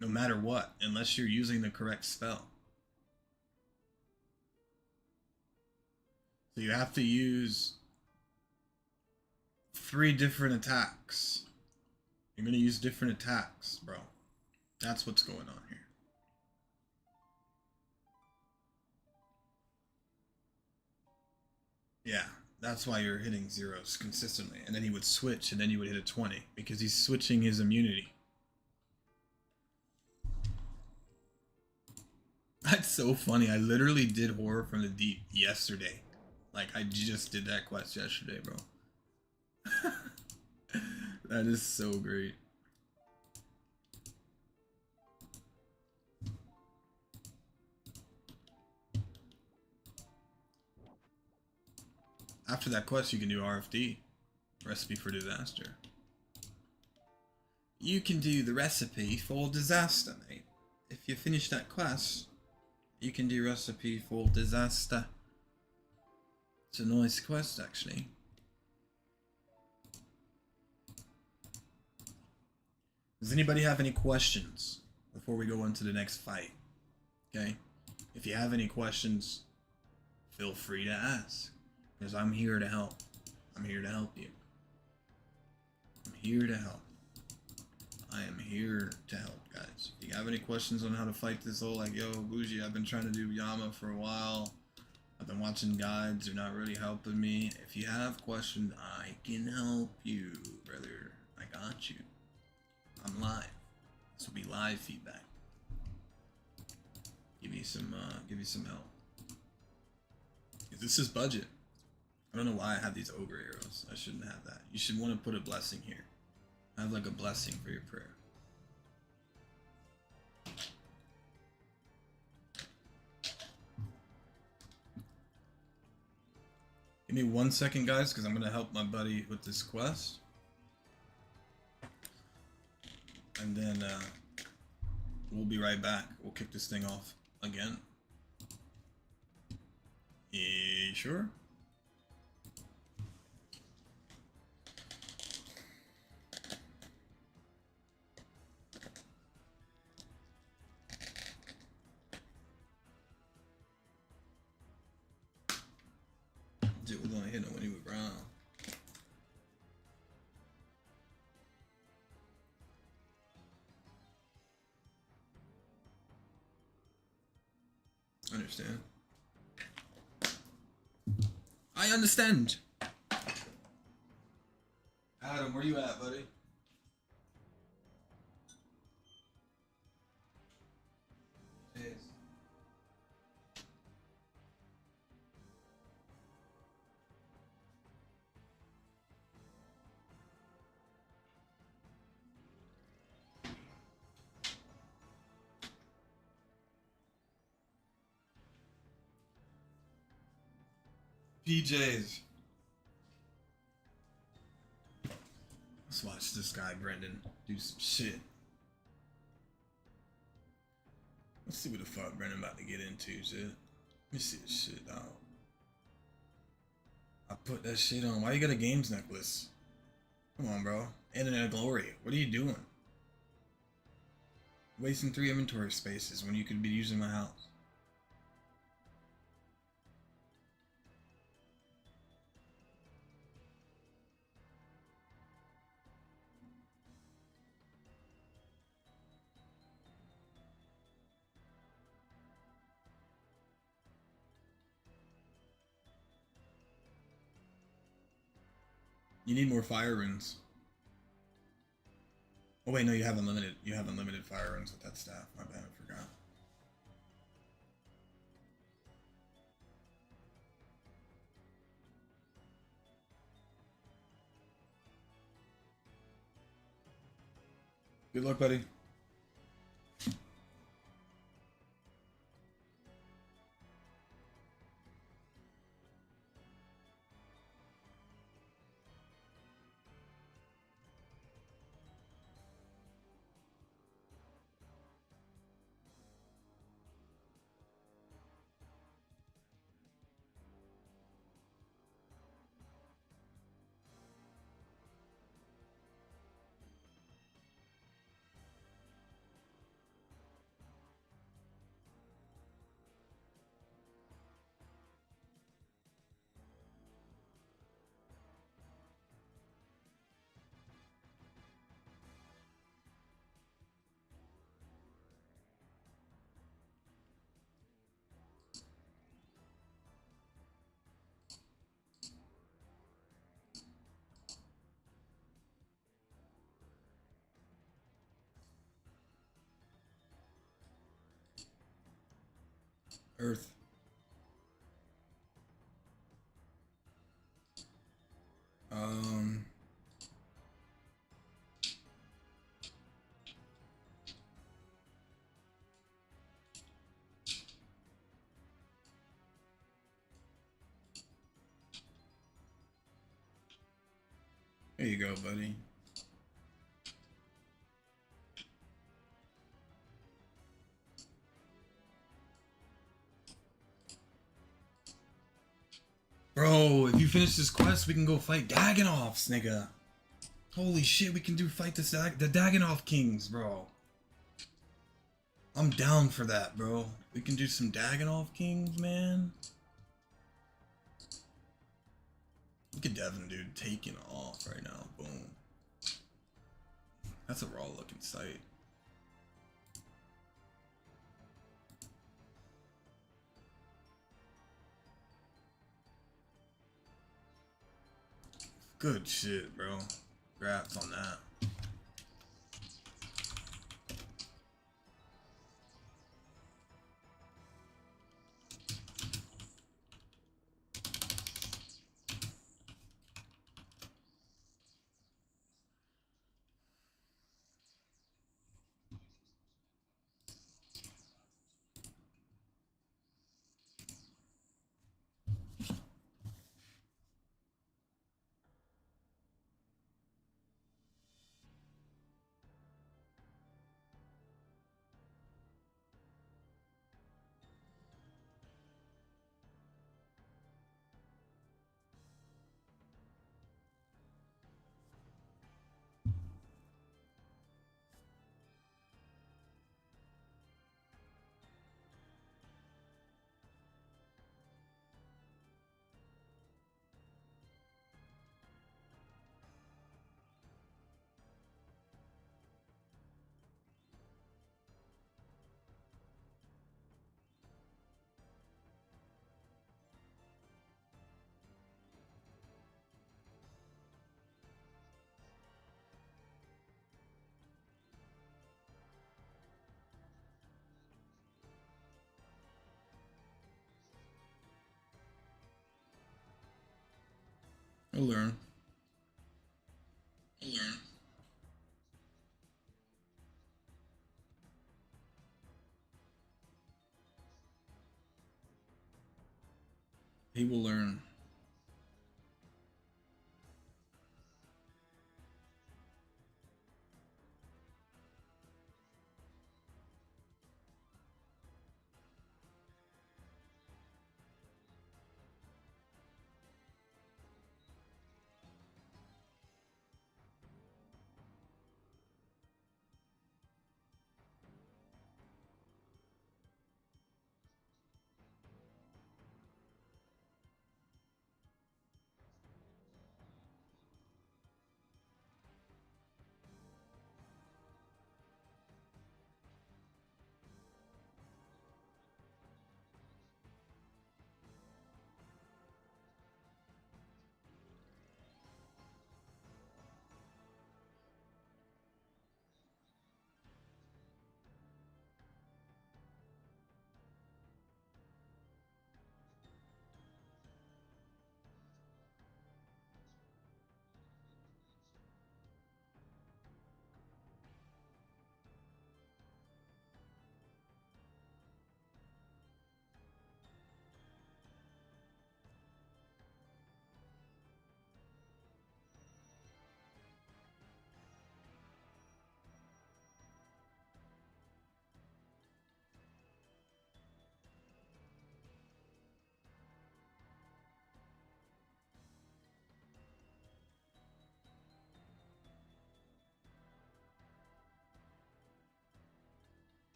No matter what, unless you're using the correct spell. So you have to use 3 different attacks. You're gonna use different attacks, bro. That's what's going on here. Yeah, that's why you're hitting zeros consistently. And then he would switch, and then you would hit a 20, because he's switching his immunity. That's so funny. I literally did Horror from the Deep yesterday. Like, I just did that quest yesterday, bro. That is so great. After that quest, you can do RFD, Recipe for Disaster. You can do the Recipe for Disaster, mate. If you finish that quest, you can do Recipe for Disaster. It's a nice quest, actually. Does anybody have any questions before we go into the next fight? Okay? If you have any questions, feel free to ask. Because I'm here to help. I'm here to help you. I'm here to help. I am here to help, guys. If you have any questions on how to fight this whole, like, yo, Bougie, I've been trying to do Yama for a while. I've been watching guides. They're not really helping me. If you have questions, I can help you, brother. I got you. I'm live. This will be live feedback. Give you some help. This is budget. I don't know why I have these ogre arrows. I shouldn't have that. You should want to put a blessing here. Have like a blessing for your prayer. Give me 1 second, guys, because I'm going to help my buddy with this quest. And then we'll be right back. We'll kick this thing off again. Yeah, sure. Dude was only hitting him when he was brown. Understand. I understand. Adam, where you at, buddy? Yes. PJs. Let's watch this guy, Brendan, do some shit. Let's see what the fuck Brendan about to get into, shit. Let me see this shit, dog. I put that shit on. Why you got a games necklace? Come on, bro. Internet Glory. What are you doing? Wasting 3 inventory spaces when you could be using my house. You need more fire runes. Oh wait, no, you have unlimited. You have unlimited fire runes with that staff. My bad, I forgot. Good luck, buddy. Earth. Um. There you go, buddy. Bro, if you finish this quest, we can go fight Dagonoffs, nigga. Holy shit, we can fight the Dagonoff Kings, bro. I'm down for that, bro. We can do some Dagonoff Kings, man. Look at Devin, dude, taking off right now. Boom. That's a raw looking sight. Good shit, bro. Congrats on that. He'll learn. He'll learn. He will learn.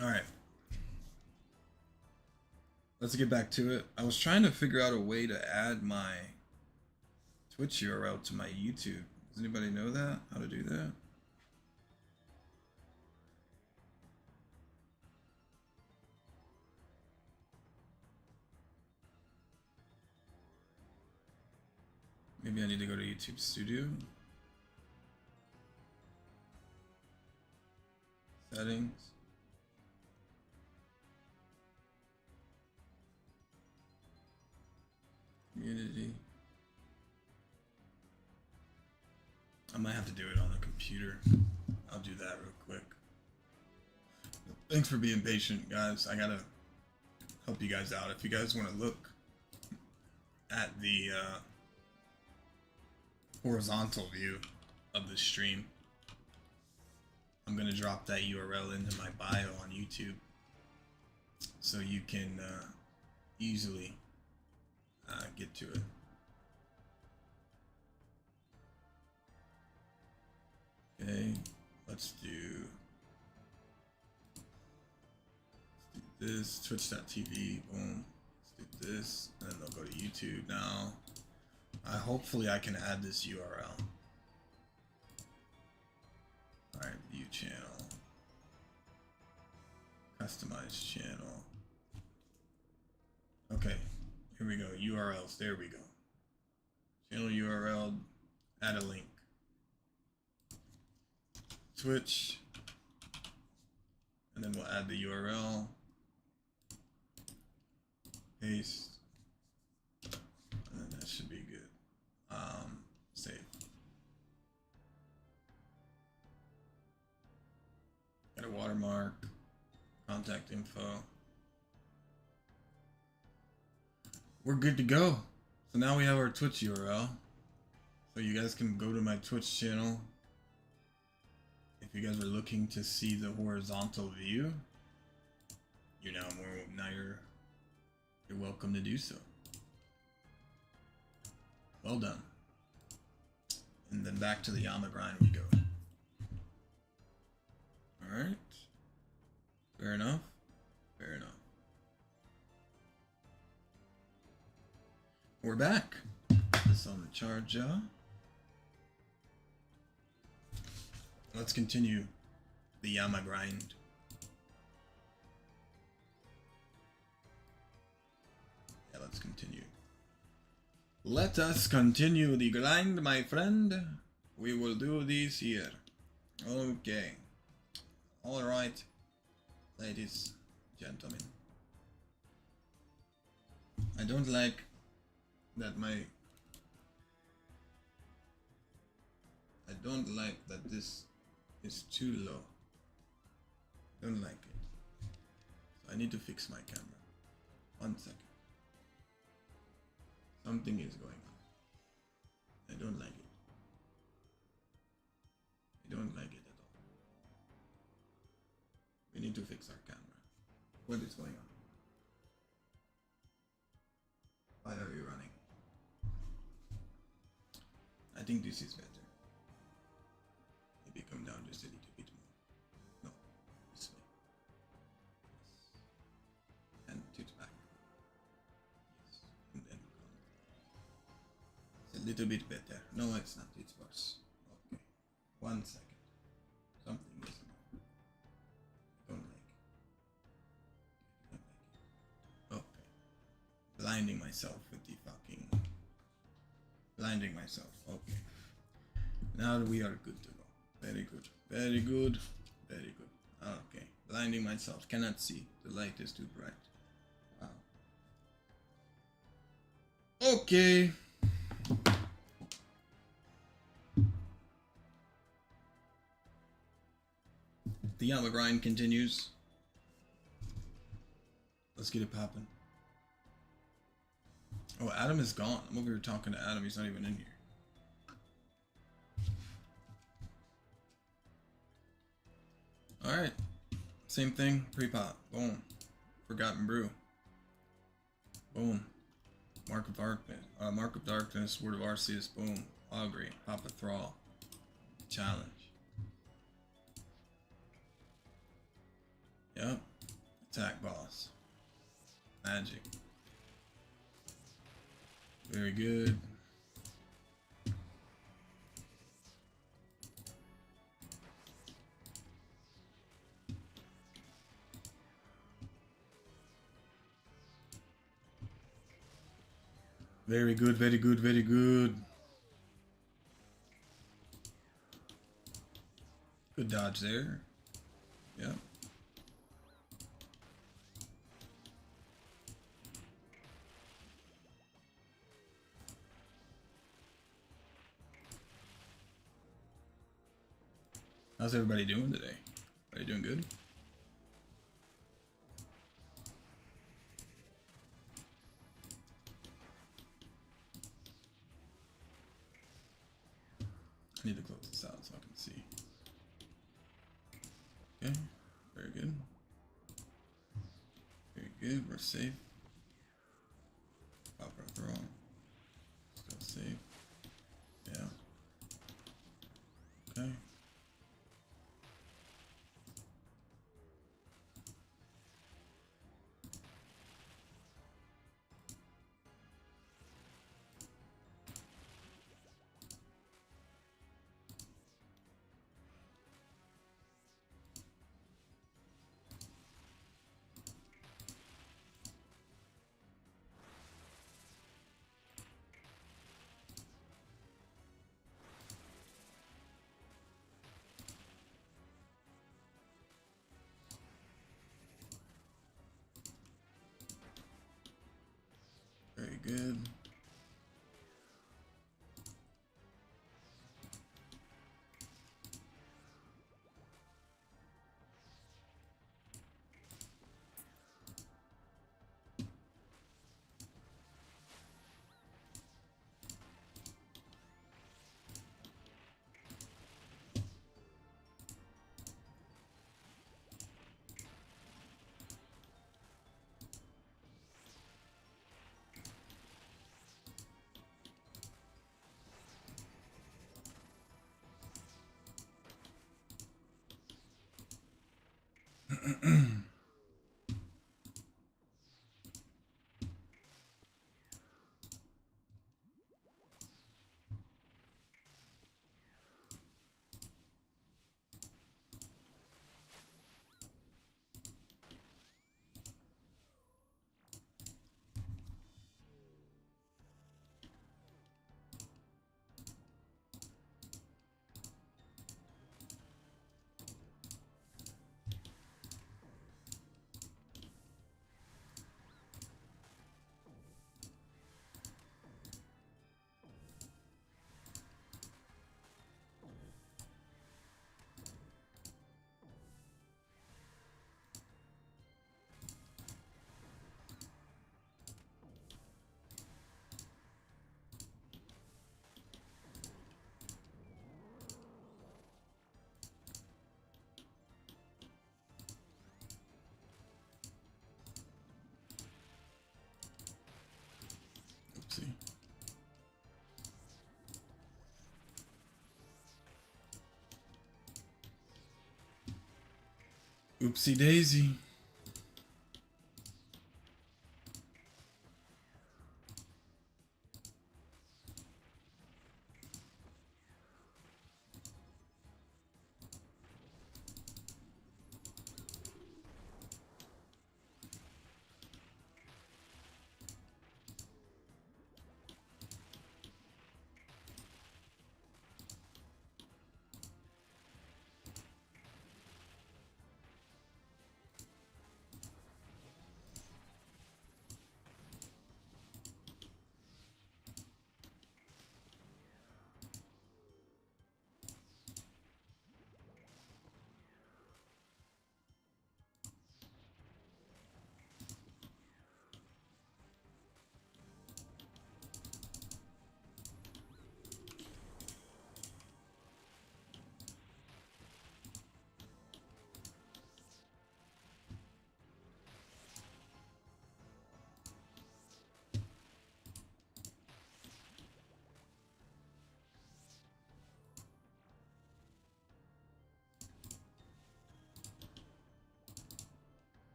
Alright. Let's get back to it. I was trying to figure out a way to add my Twitch URL to my YouTube. Does anybody know that? How to do that? Maybe I need to go to YouTube Studio. Settings. Community. I might have to do it on the computer. I'll do that real quick. Thanks for being patient, guys. I gotta help you guys out. If you guys want to look at the horizontal view of the stream, I'm gonna drop that URL into my bio on YouTube so you can easily get to it. Okay, let's do this, twitch.tv, boom. Let's do this, and then they'll go to YouTube now. Hopefully I can add this URL. Alright, view channel. Customize channel. Okay, here we go, URLs, there we go. Channel URL, add a link. Twitch, and then we'll add the URL, paste, and then that should be good. Save. Got a watermark, contact info. We're good to go. So now we have our Twitch URL. So you guys can go to my Twitch channel. If you guys are looking to see the horizontal view, you're welcome to do so. Well done. And then back to the Yama grind we go. Alright. Fair enough. Fair enough. We're back. Put this on the charger. Let's continue the Yama grind. Yeah, let's continue. Let us continue the grind, my friend. We will do this here. Okay. Alright, ladies, gentlemen. I don't like that this is too low. Don't like it. So I need to fix my camera. 1 second. Something is going on. I don't like it. I don't like it at all. We need to fix our camera. What is going on? Why are you running? I think this is better. Maybe come down just a little bit more. No, this way. Yes. And to the back. Yes. And then come. It's a little bit better. No, it's not. It's worse. Okay. 1 second. Something is wrong. Don't like it. Don't like it. Okay. Blinding myself with the fucking... Blinding myself. Okay. Now we are good to go. Very good. Very good. Very good. Okay. Blinding myself. Cannot see. The light is too bright. Wow. Okay. The Yama grind continues. Let's get it popping. Oh, Adam is gone. I'm over here talking to Adam. He's not even in here. Alright. Same thing. Pre-pop. Boom. Forgotten Brew. Boom. Mark of Darkness. Mark of Darkness. Word of Arceus. Boom. Augury. Papa Thrall. Challenge. Yep. Attack boss. Magic. Very good. Very good, very good, very good. Good dodge there. Yep. How's everybody doing today? Are you doing good? I need to close this out so I can see. Okay, very good. Very good, we're safe. Pop our throw. Let's go safe. Yeah. Okay. Very good. Oopsie. Oopsie daisy.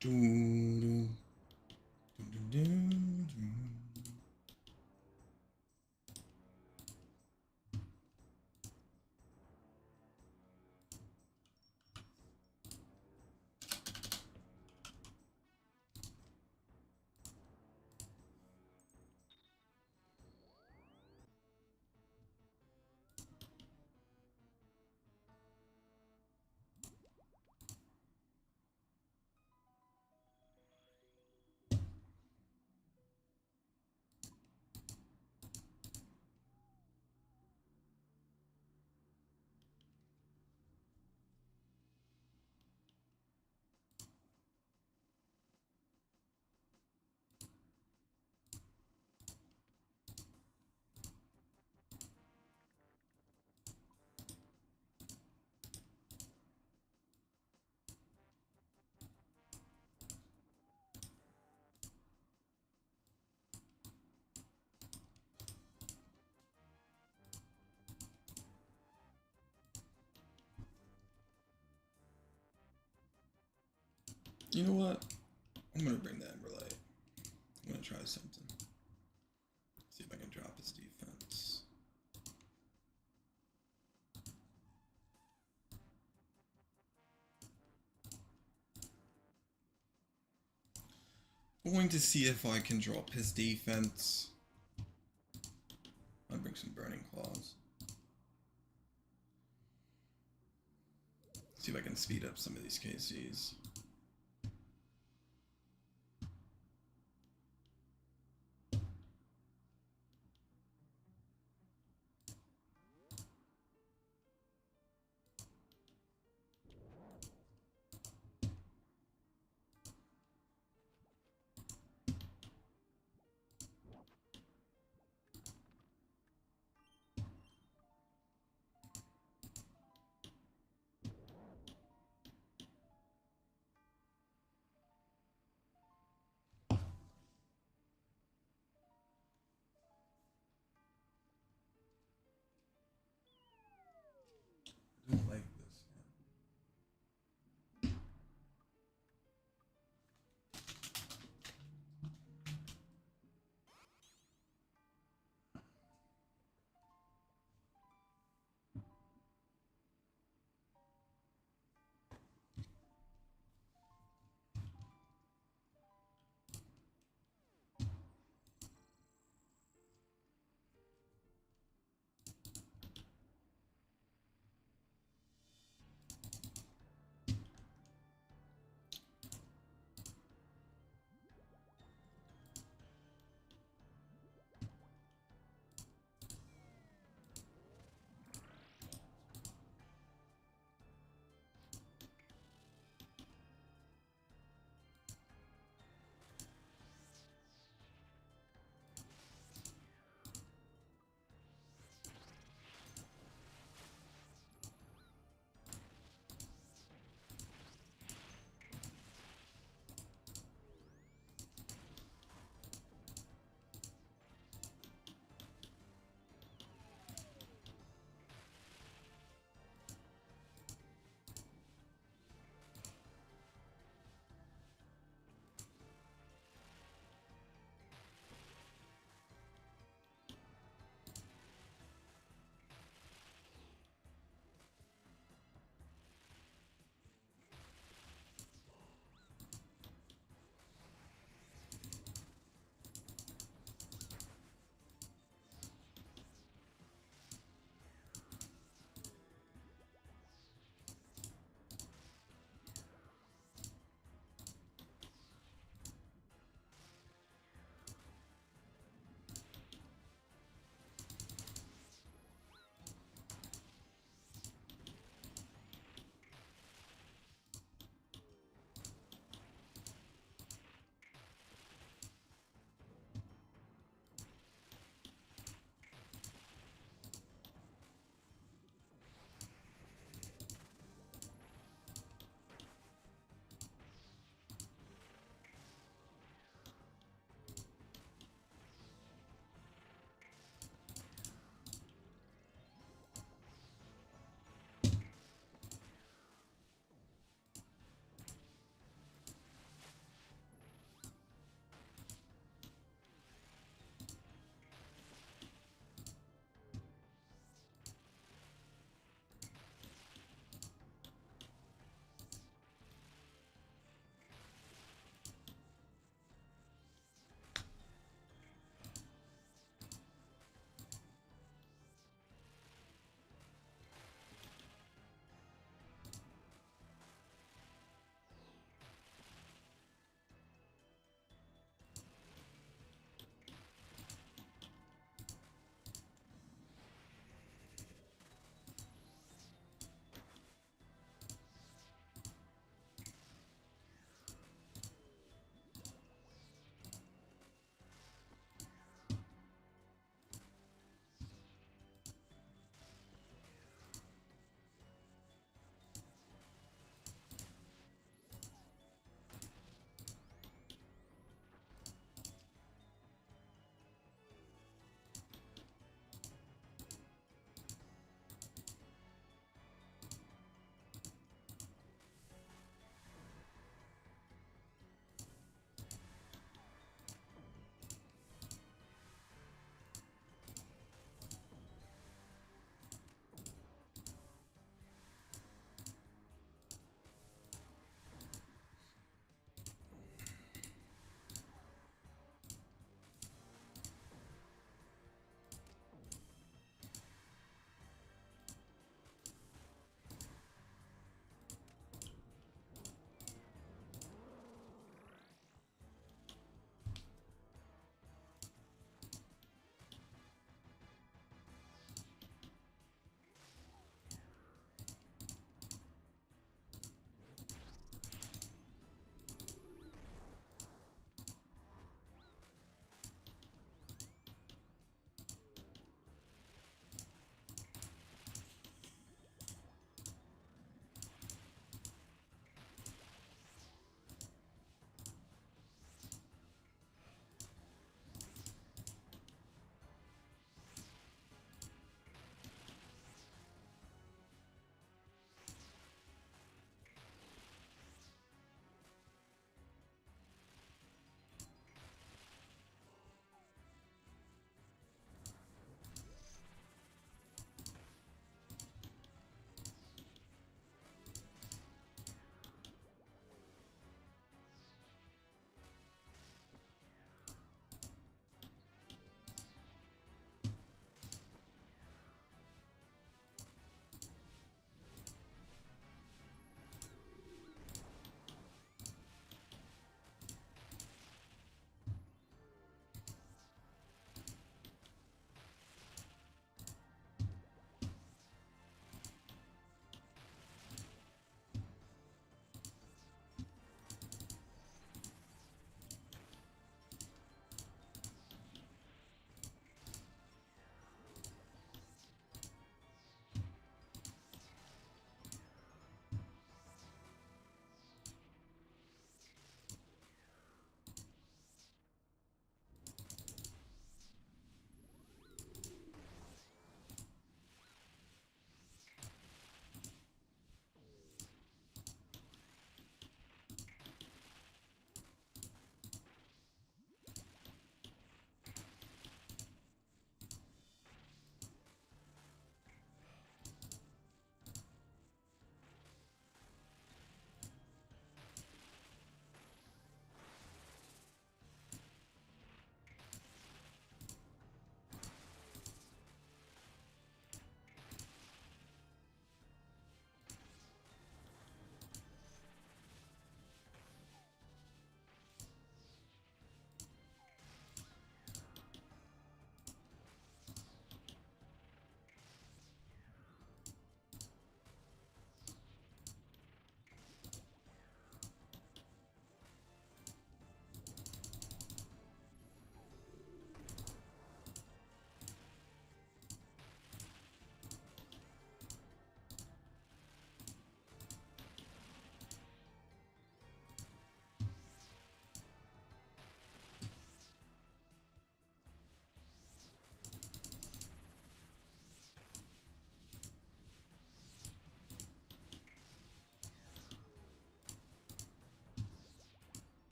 Doo-doo. Doo-doo-doo-doo. You know what? I'm gonna bring the Emberlight. I'm gonna try something. See if I can drop his defense. Going to see if I can drop his defense. I'll bring some Burning Claws. See if I can speed up some of these KCs.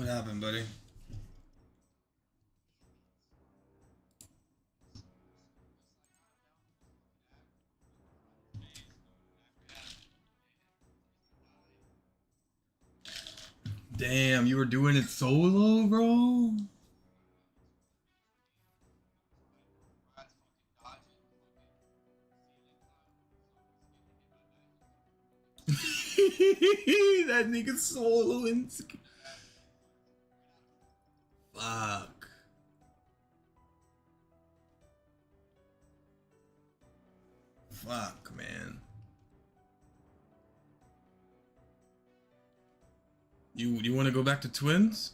What happened, buddy? Damn, you were doing it solo, bro? That nigga soloing. Fuck. Fuck, man. You want to go back to twins?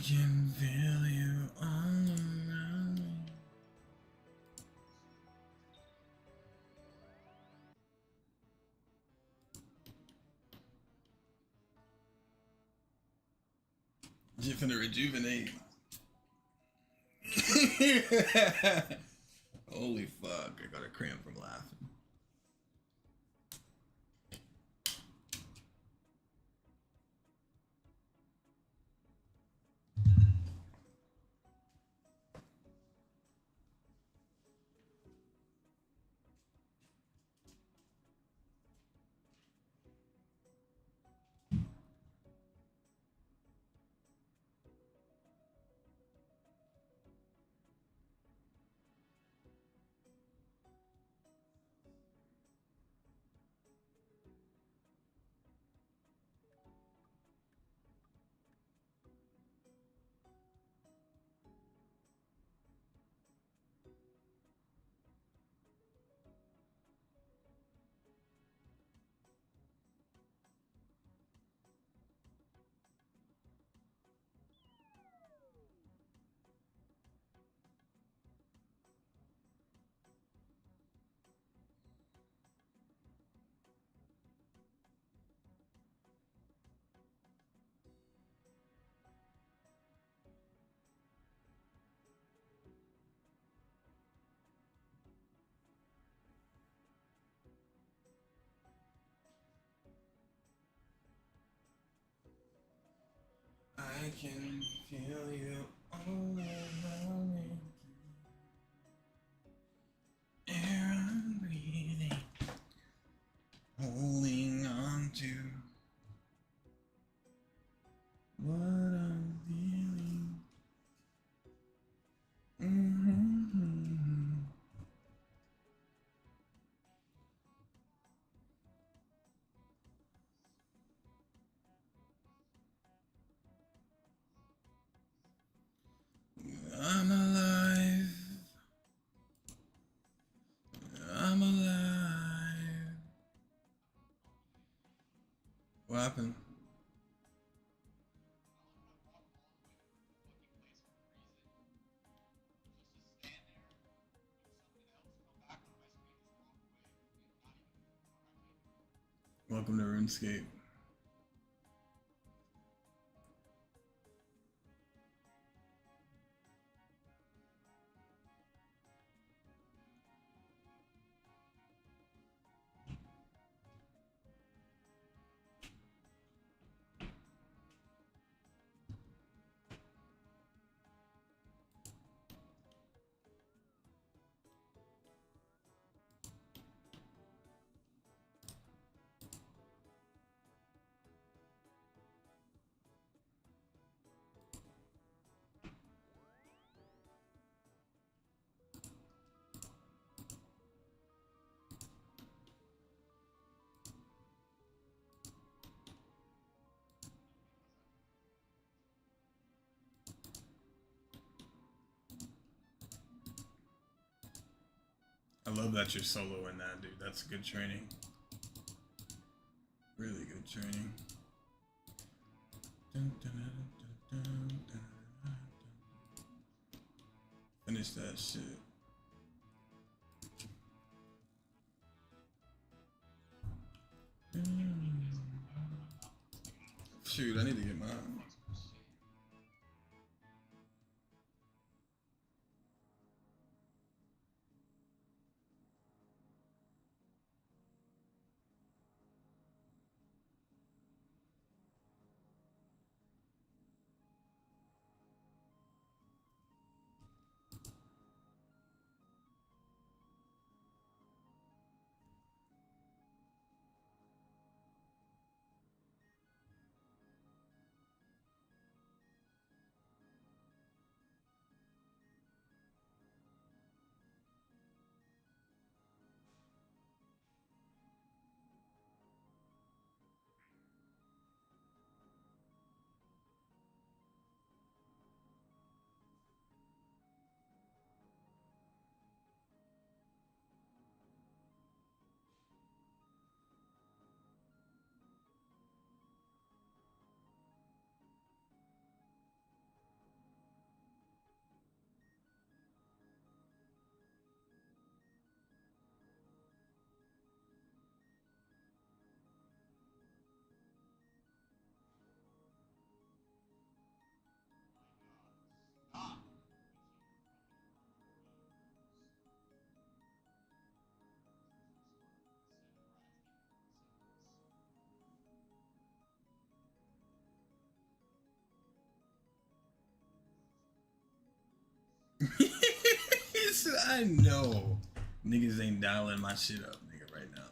can feel you all around me. You're finna rejuvenate. Holy fuck, I got a cramp from laughing. I can feel you all around me. Air I'm breathing, holding on to what I'm feeling. I'm alive. I'm alive. What happened? Welcome to Runescape. I love that you're solo in that, dude. That's good training. Really good training. Finish that shit. Shoot, I need to get mine. I know niggas ain't dialing my shit up, nigga, right now.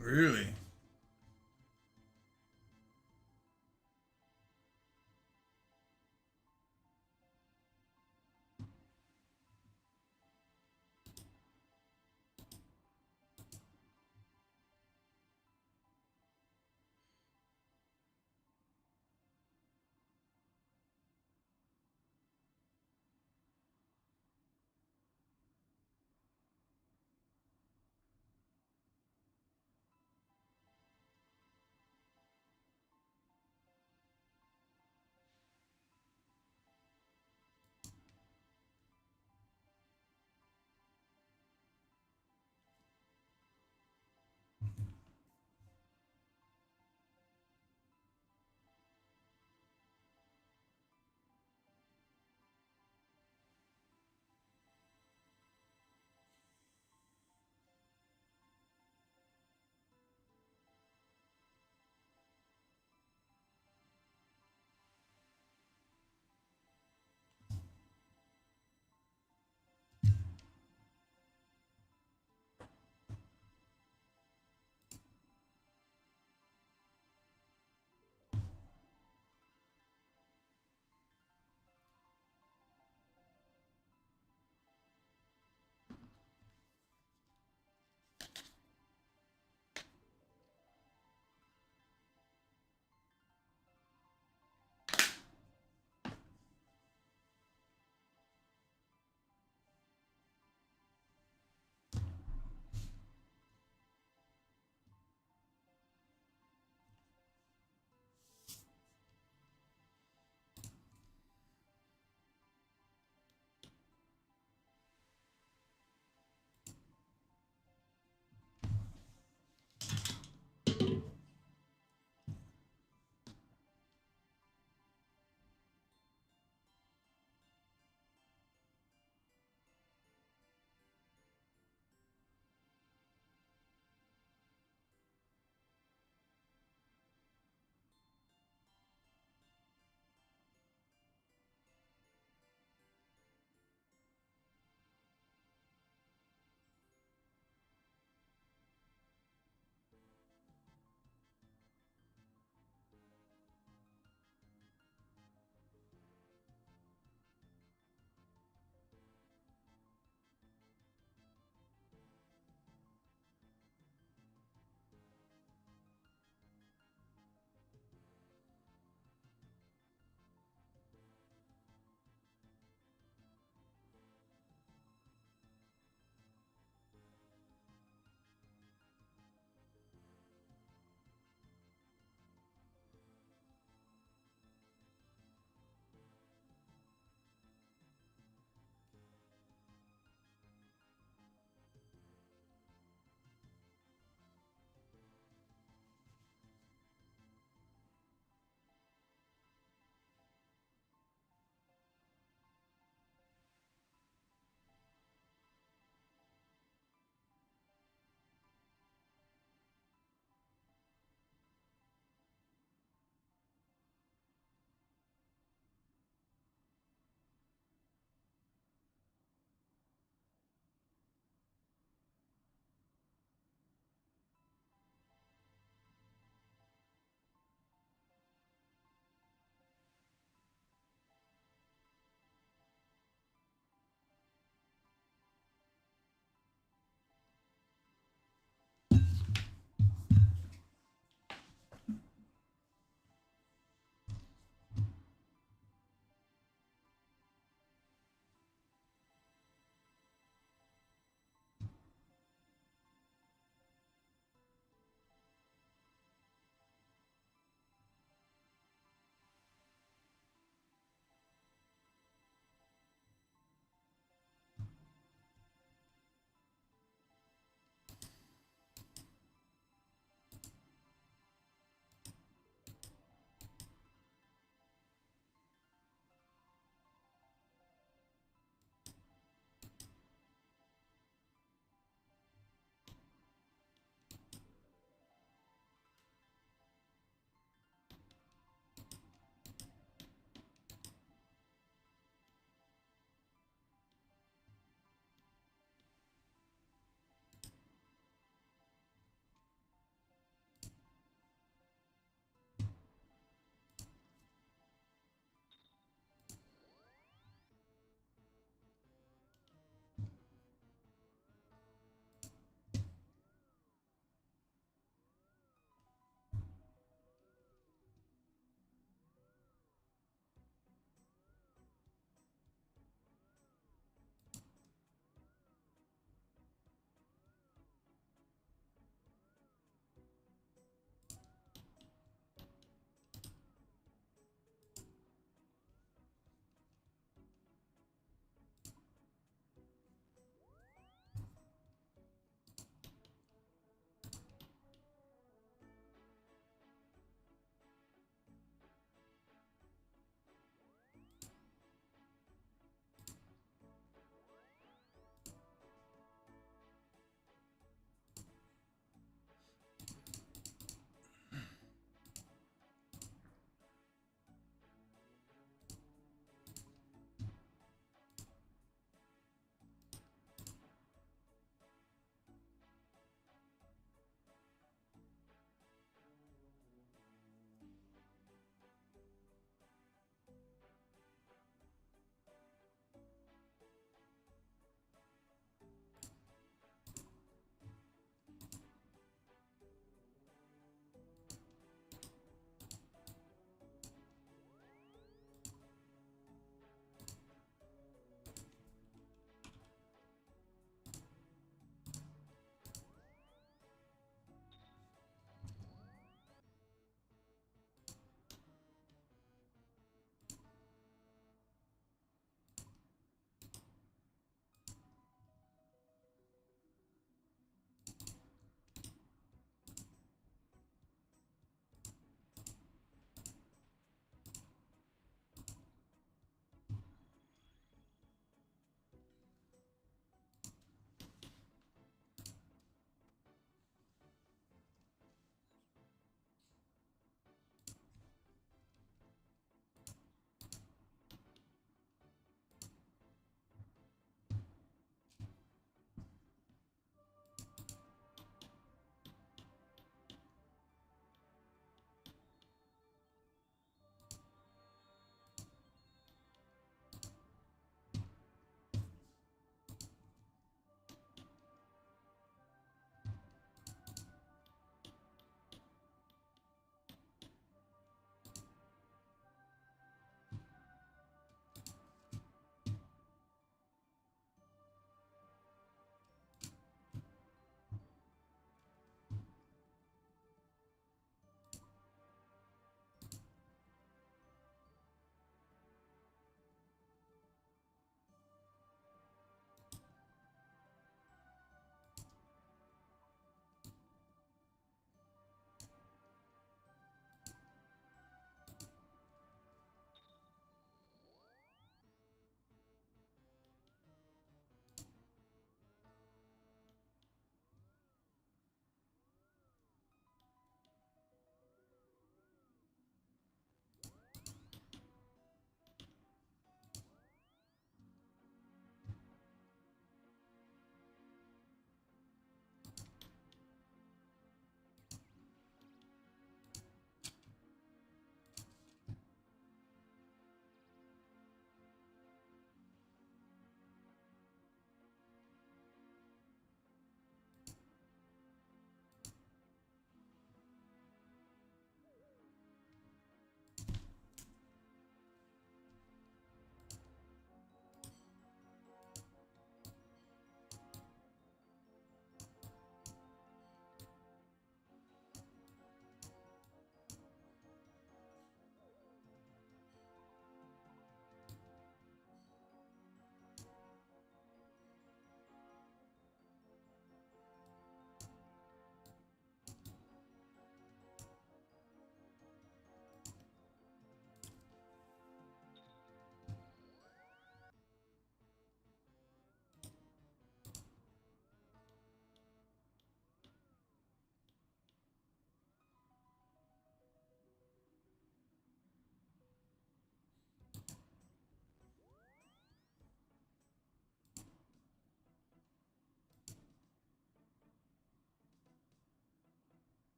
Really?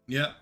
Yep.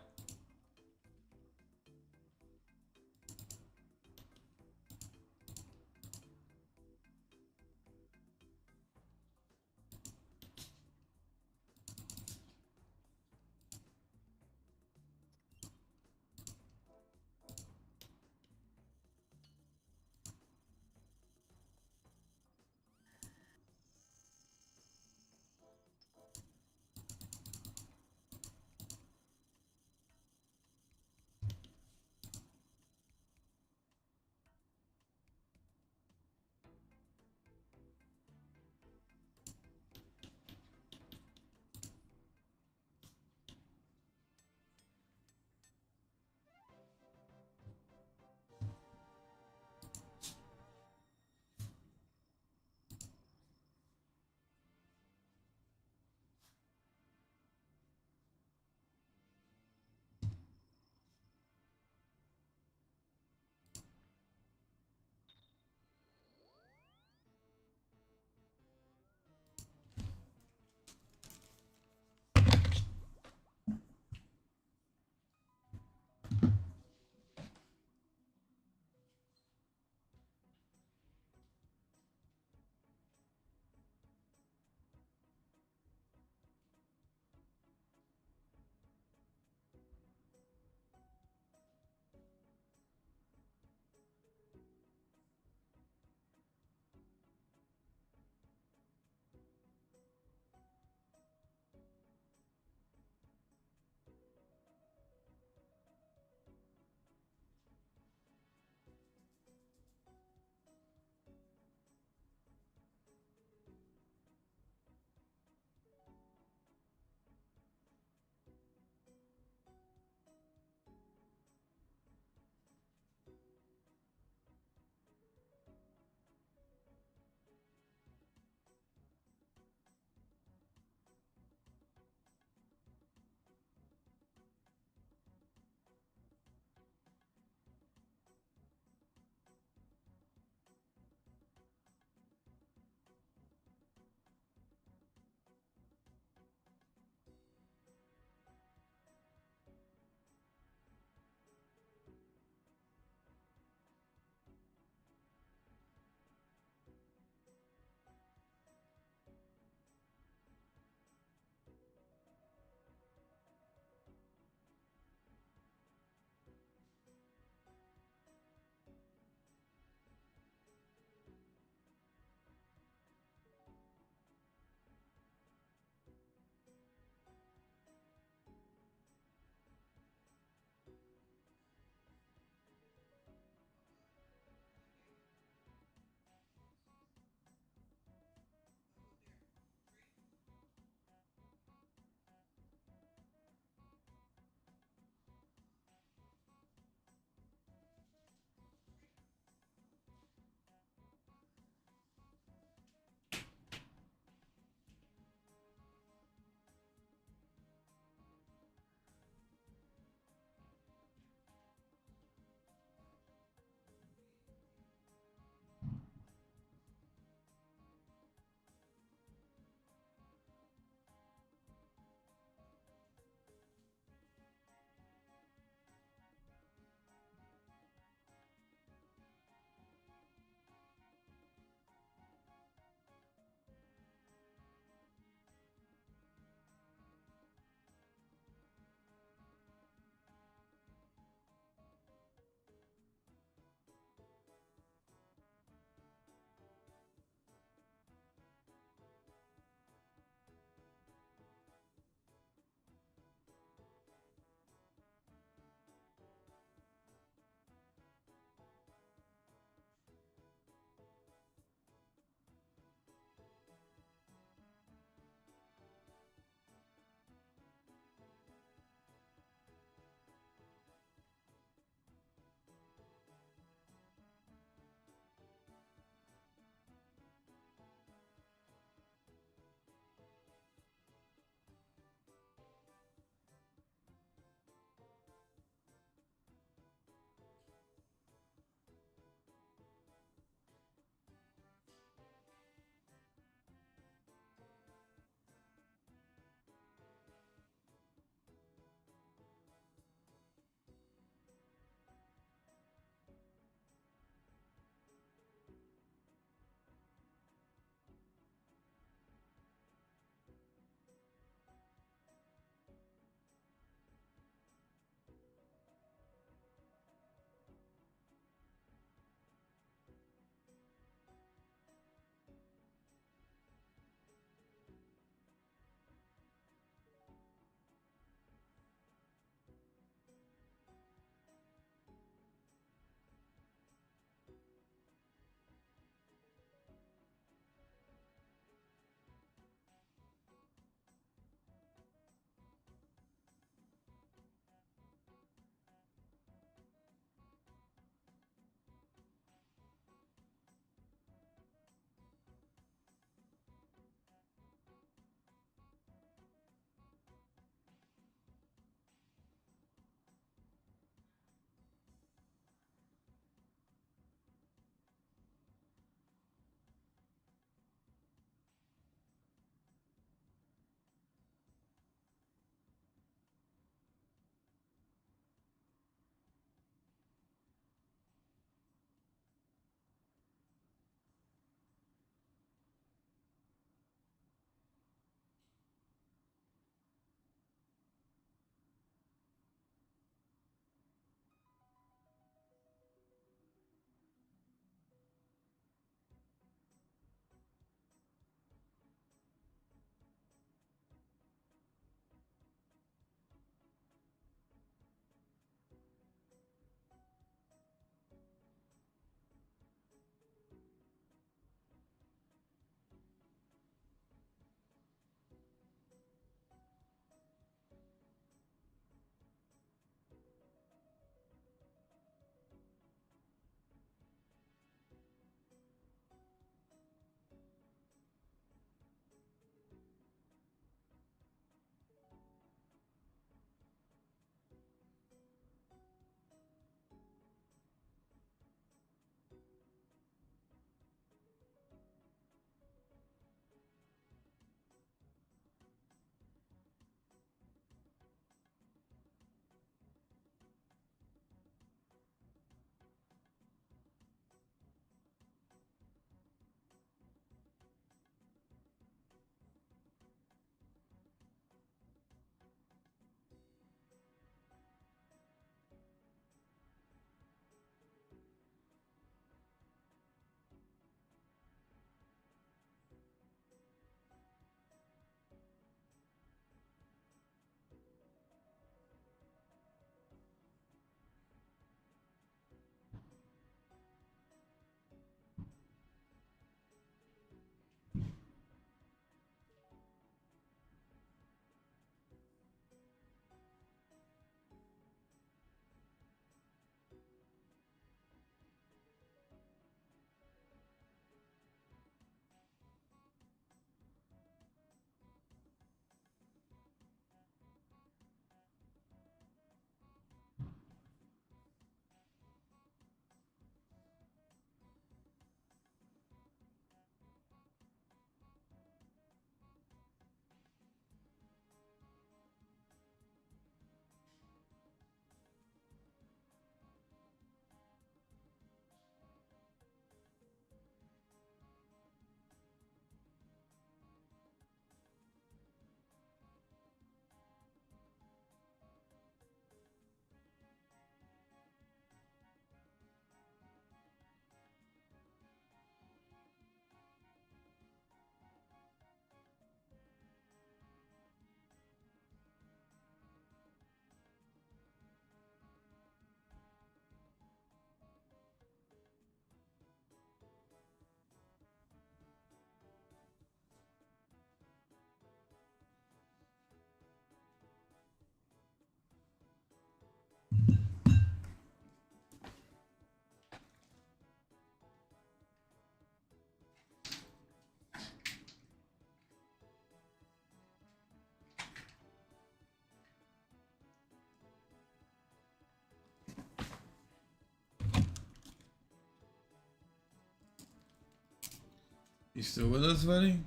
You still with us, buddy?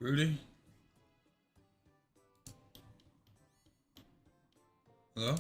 Rudy? Hello?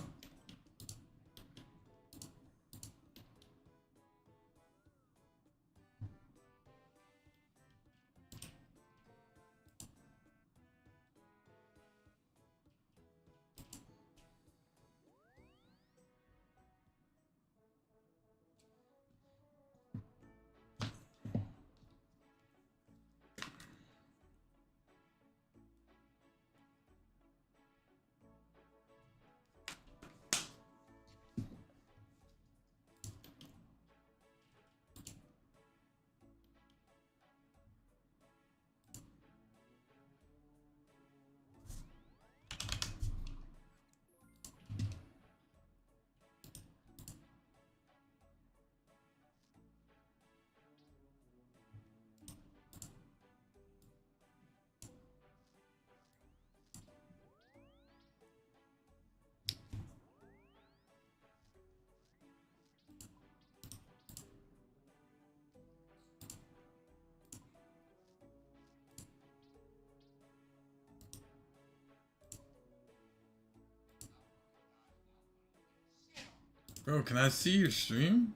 Bro, can I see your stream?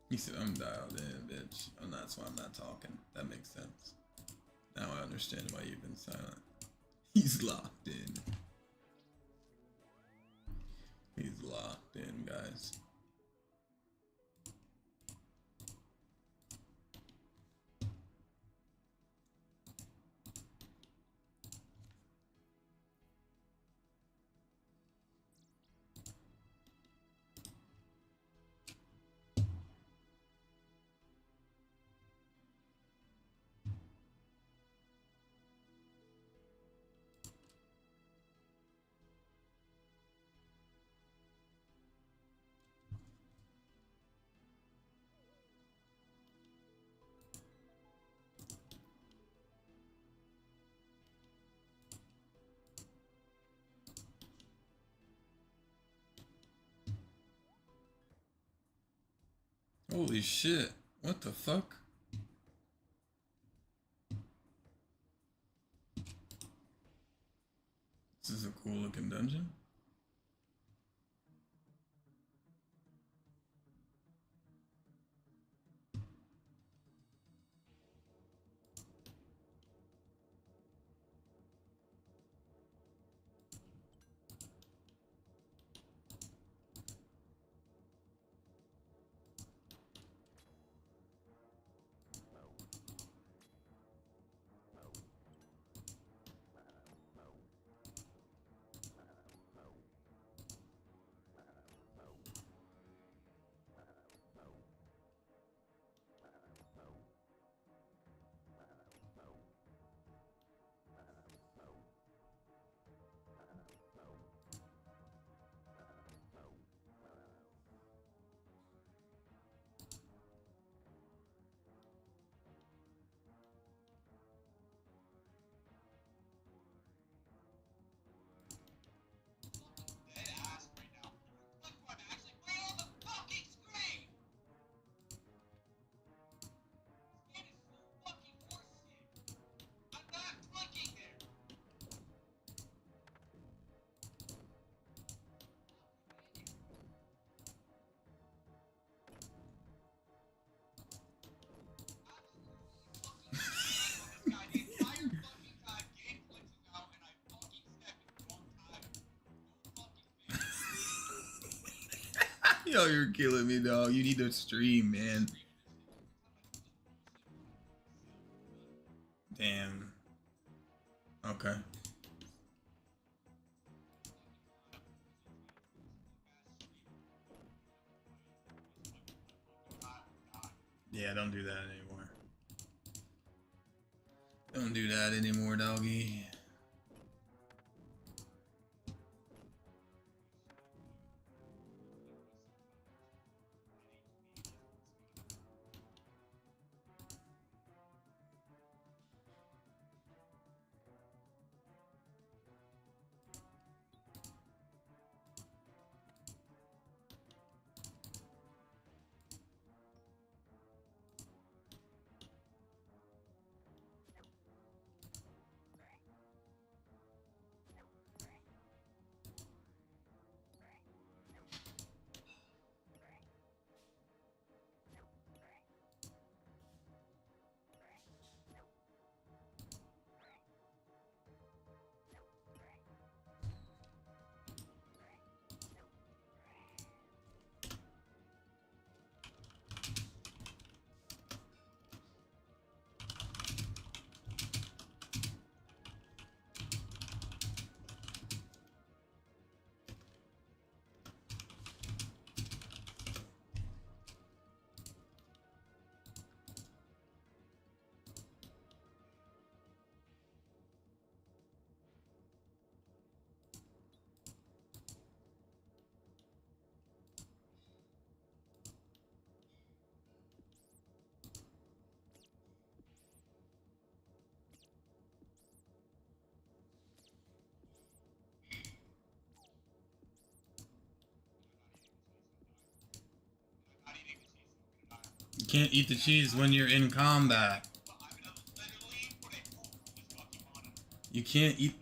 He said I'm dialed in, bitch. And that's why I'm not talking. That makes sense. Now I understand why you've been silent. He's locked in. He's locked in, guys. Holy shit. What the fuck? This is a cool looking dungeon. Yo, you're killing me, dog. You need to stream, man. Damn. Okay. Yeah, don't do that anymore. Don't do that anymore, doggy. can't eat the cheese when you're in combat. You can't eat.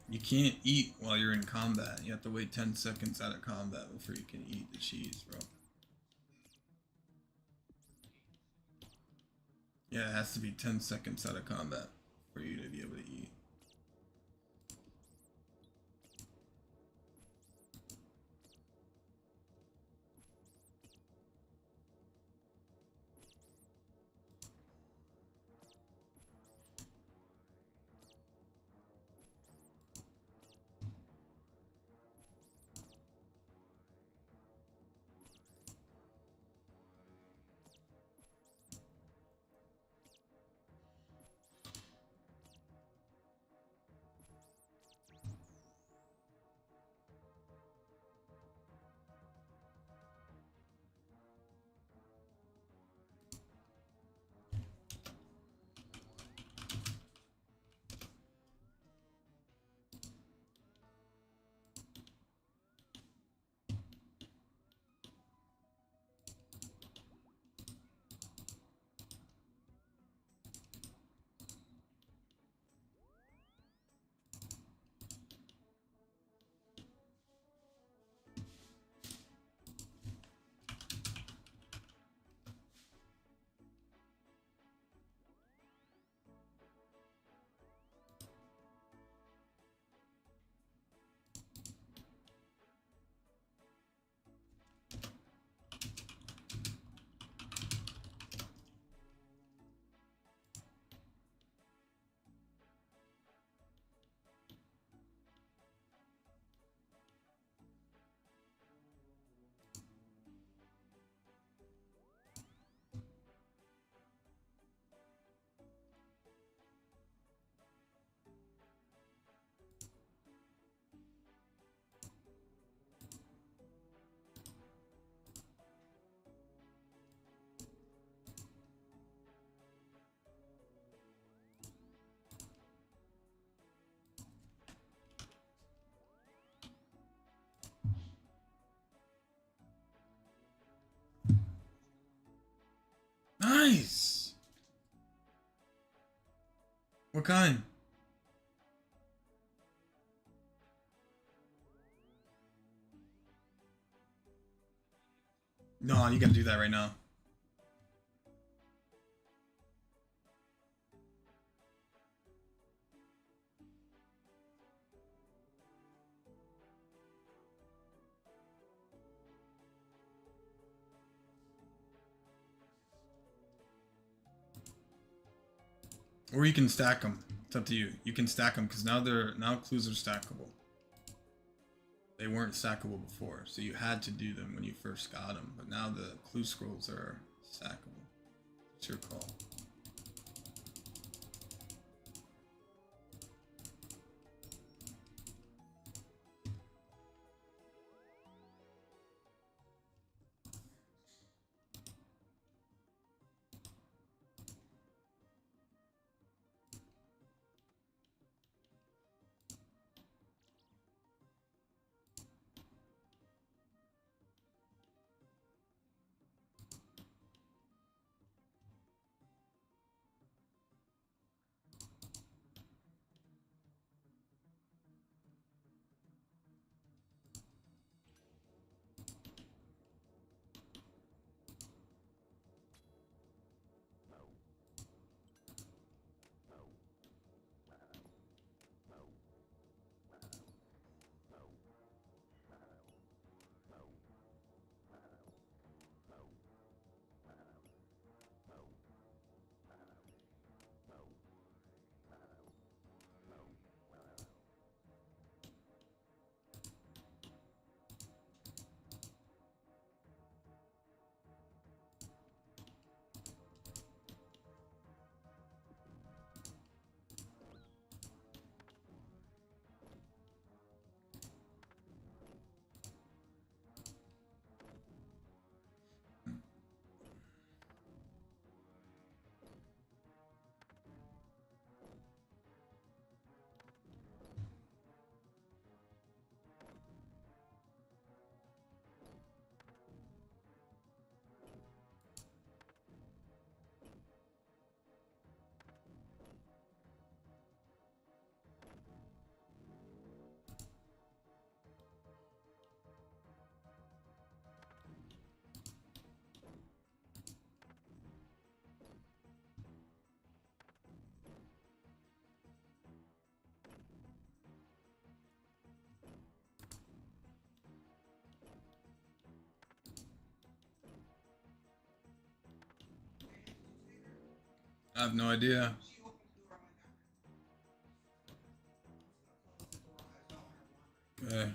You can't eat while you're in combat. You have to wait 10 seconds out of combat before you can eat the cheese, bro. Yeah, it has to be 10 seconds out of combat for you to be able to eat. Nice! What kind? No, you gotta do that right now. Or you can stack them. It's up to you. You can stack them because now clues are stackable. They weren't stackable before, so you had to do them when you first got them. But now the clue scrolls are stackable. It's your call. I have no idea. Okay.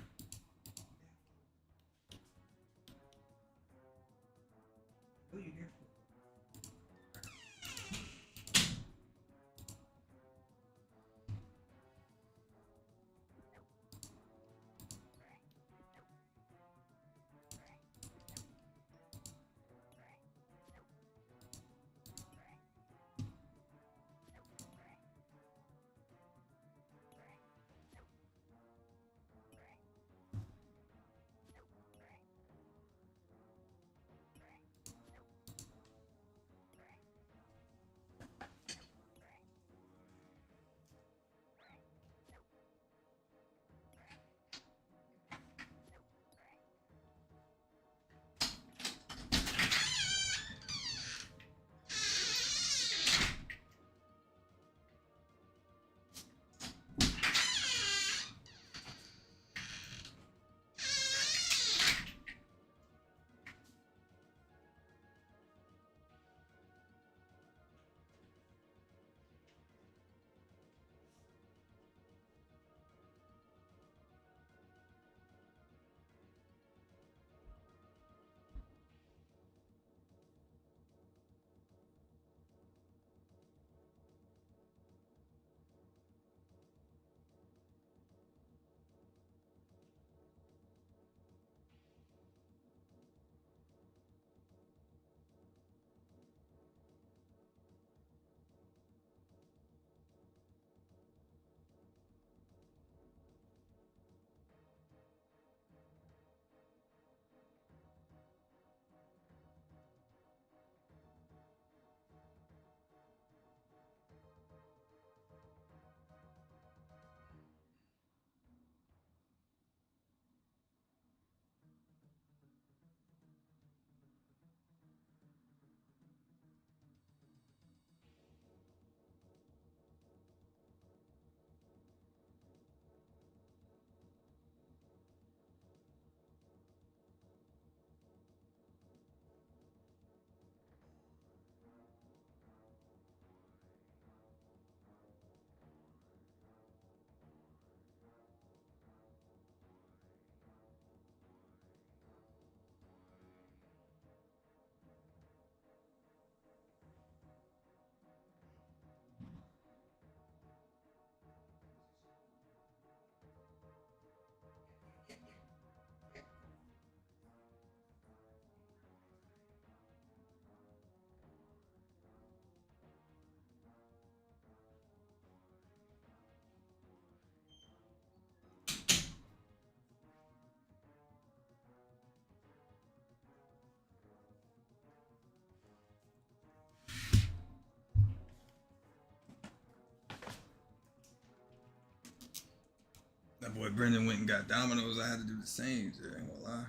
That boy Brendan went and got dominoes. I had to do the same. So I ain't gonna lie.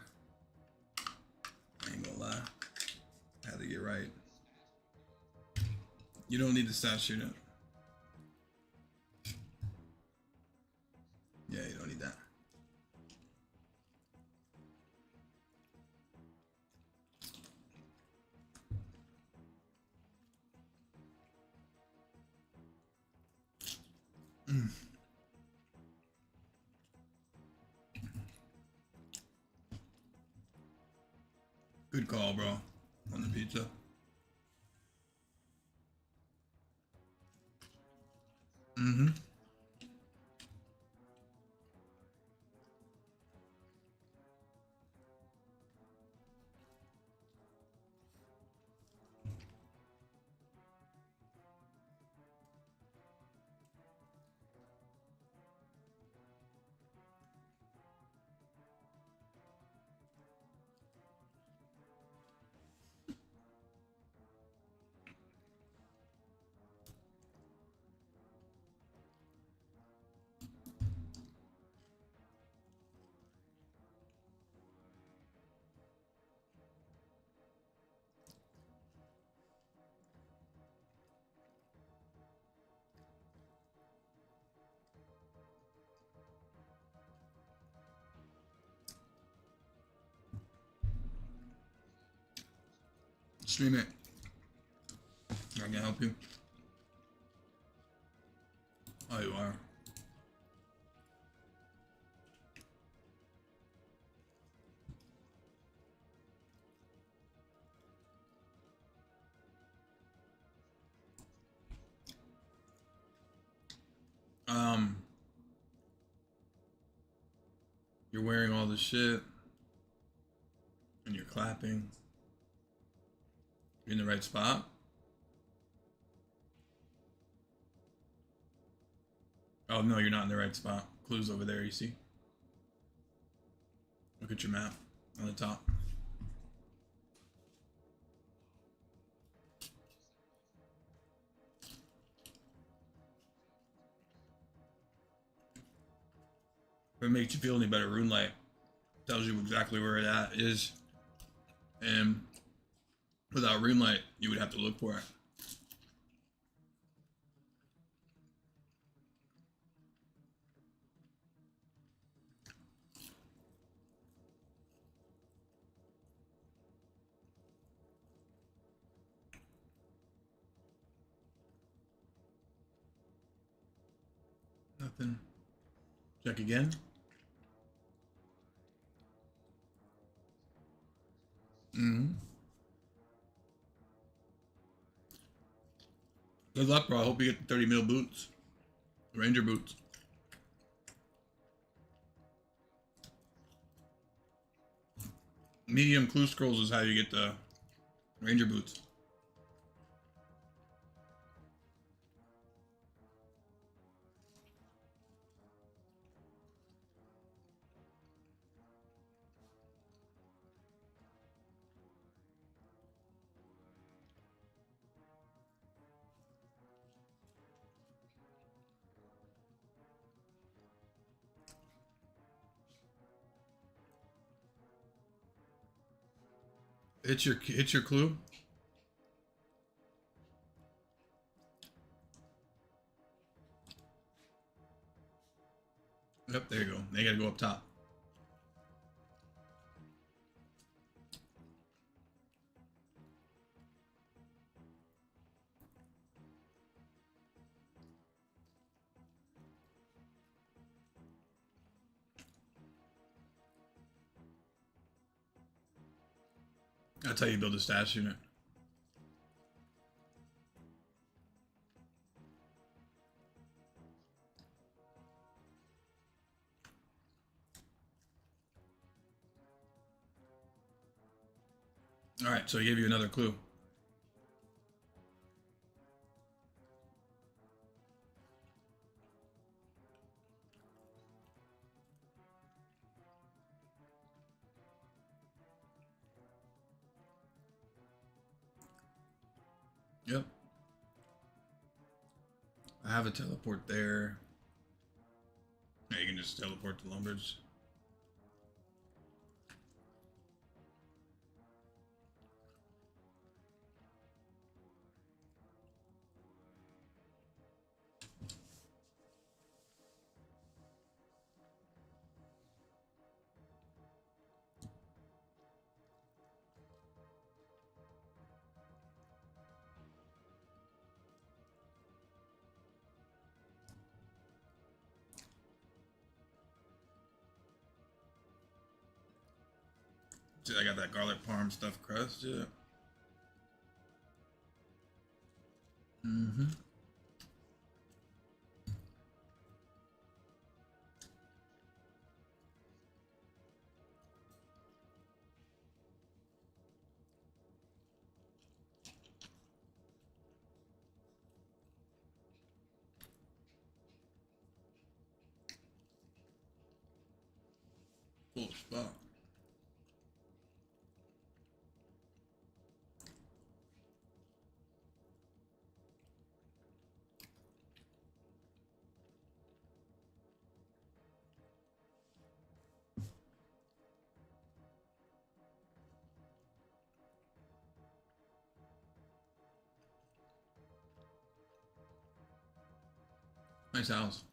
I ain't gonna lie. I had to get right. You don't need to stop shooting. Yeah, you don't need that. Good call, bro. On the pizza. Mm-hmm. Stream it. I can help you. Oh, you are. You're wearing all this shit and you're clapping. You're in the right spot. Oh no, you're not in the right spot. Clue's over there, you see? Look at your map on the top. If it makes you feel any better, Runelight tells you exactly where it at is. And without Runelight, you would have to look for it. Nothing. Check again. Good luck, bro. I hope you get the 30 mil boots. Ranger boots. Medium clue scrolls is how you get the Ranger boots. It's your clue. Yep, there you go. They gotta go up top. That's how you build a stash unit. All right, so I gave you another clue. Yep. I have a teleport there. Yeah, you can just teleport to Lumbridge. See, I got that garlic parm stuffed crust. Yeah. Mm-hmm. Cool spot. Nice house.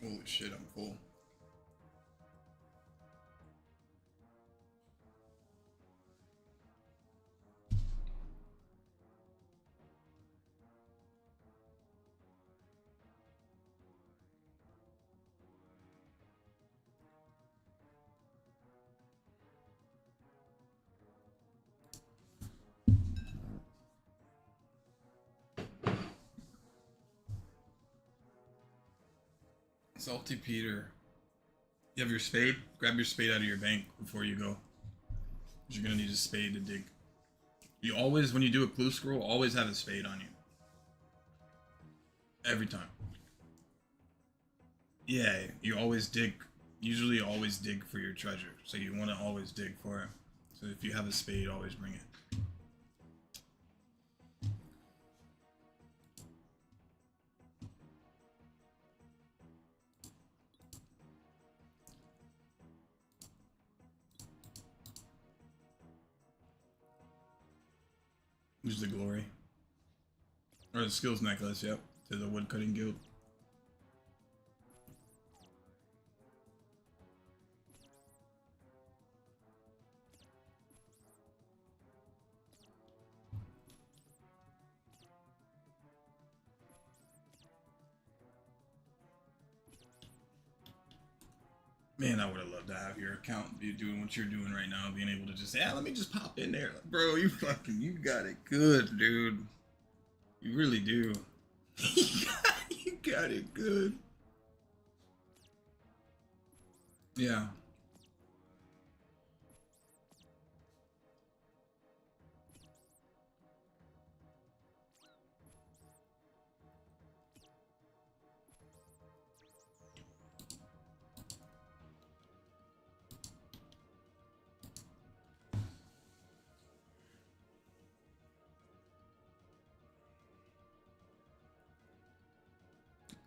Holy shit, I'm full. Salty Peter. You have your spade? Grab your spade out of your bank before you go. You're gonna need a spade to dig. You always, when you do a clue scroll, always have a spade on you. Every time. Yeah, you always dig. Usually always dig for your treasure. So you want to always dig for it. So if you have a spade, always bring it. Use the glory. Or the skills necklace, yep. To the woodcutting guild. Man, I would have loved to have your account be doing what you're doing right now, being able to just say, let me just pop in there. Like, bro, you you got it good, dude. You really do. You got it good. Yeah.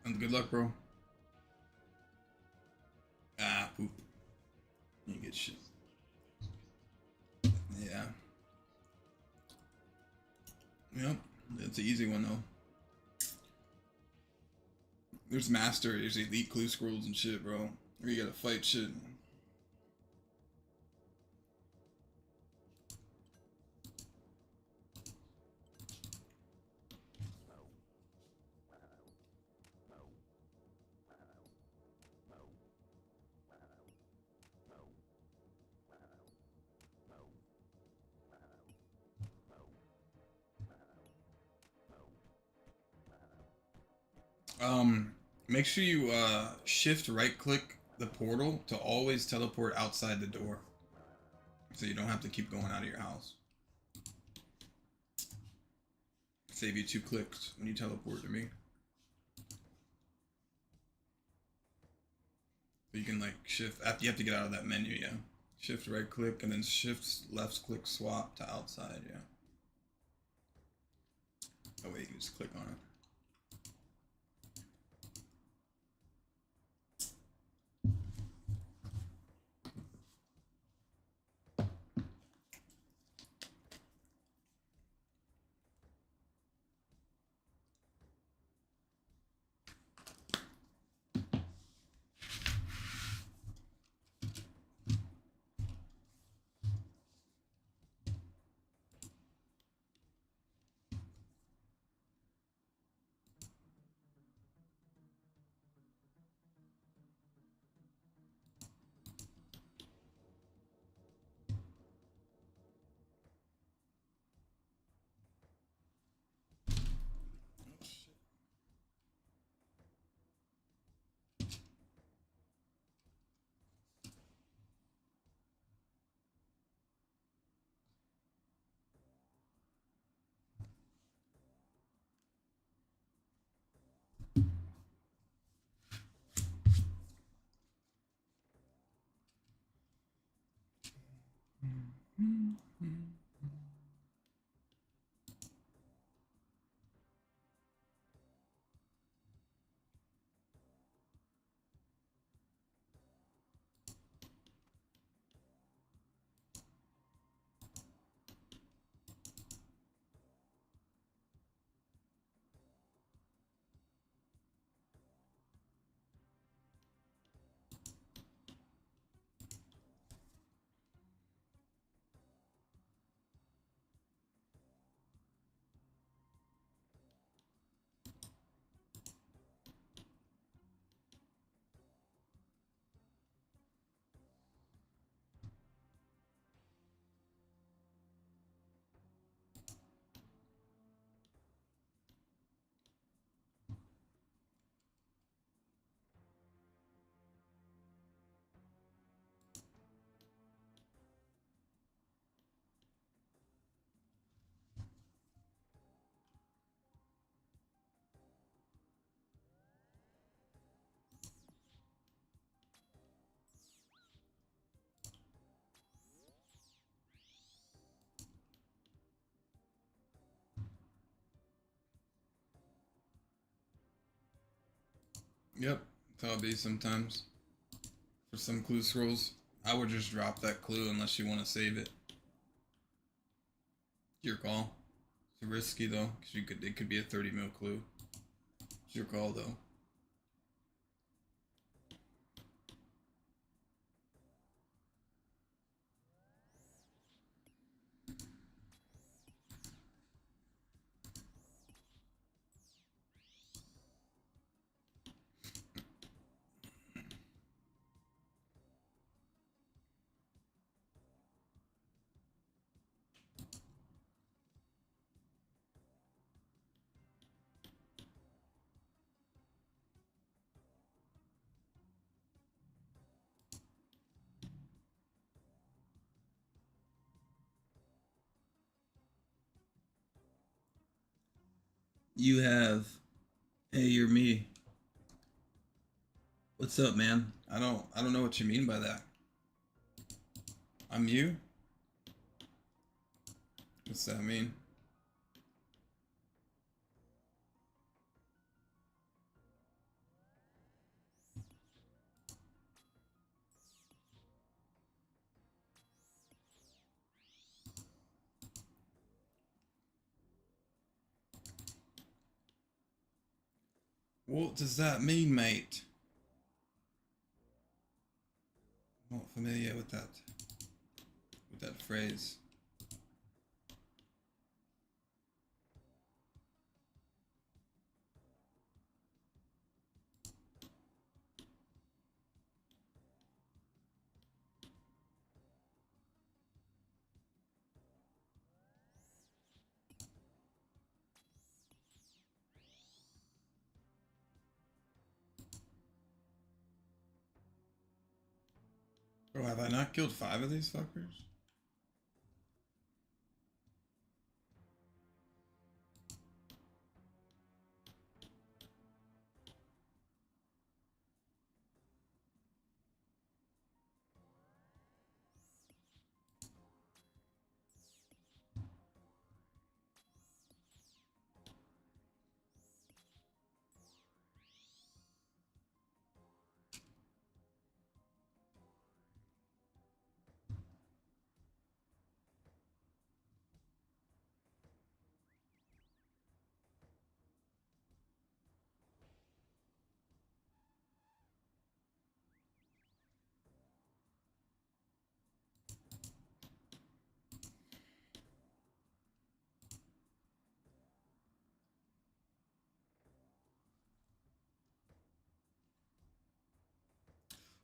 And good luck, bro. Ah, poop. You get shit. Yeah. Yep. It's an easy one, though. There's master, there's elite clue scrolls and shit, bro. Where you gotta fight shit. Make sure you shift right click the portal to always teleport outside the door, so you don't have to keep going out of your house. Save you 2 clicks when you teleport to me. So you can like shift after you have to get out of that menu, yeah. Shift right click and then shift left click swap to outside, yeah. That way you can just click on it. Yep, that's how it be sometimes. For some clue scrolls, I would just drop that clue unless you want to save it. Your call. It's risky though, because it could be a 30 mil clue. It's your call though. You have, hey, you're me. What's up, man? I don't know what you mean by that. I'm you? What's that mean? What does that mean, mate? I'm not familiar with that phrase. Bro, have I not killed 5 of these fuckers?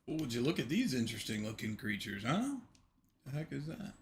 Well, would you look at these interesting looking creatures, huh? The heck is that?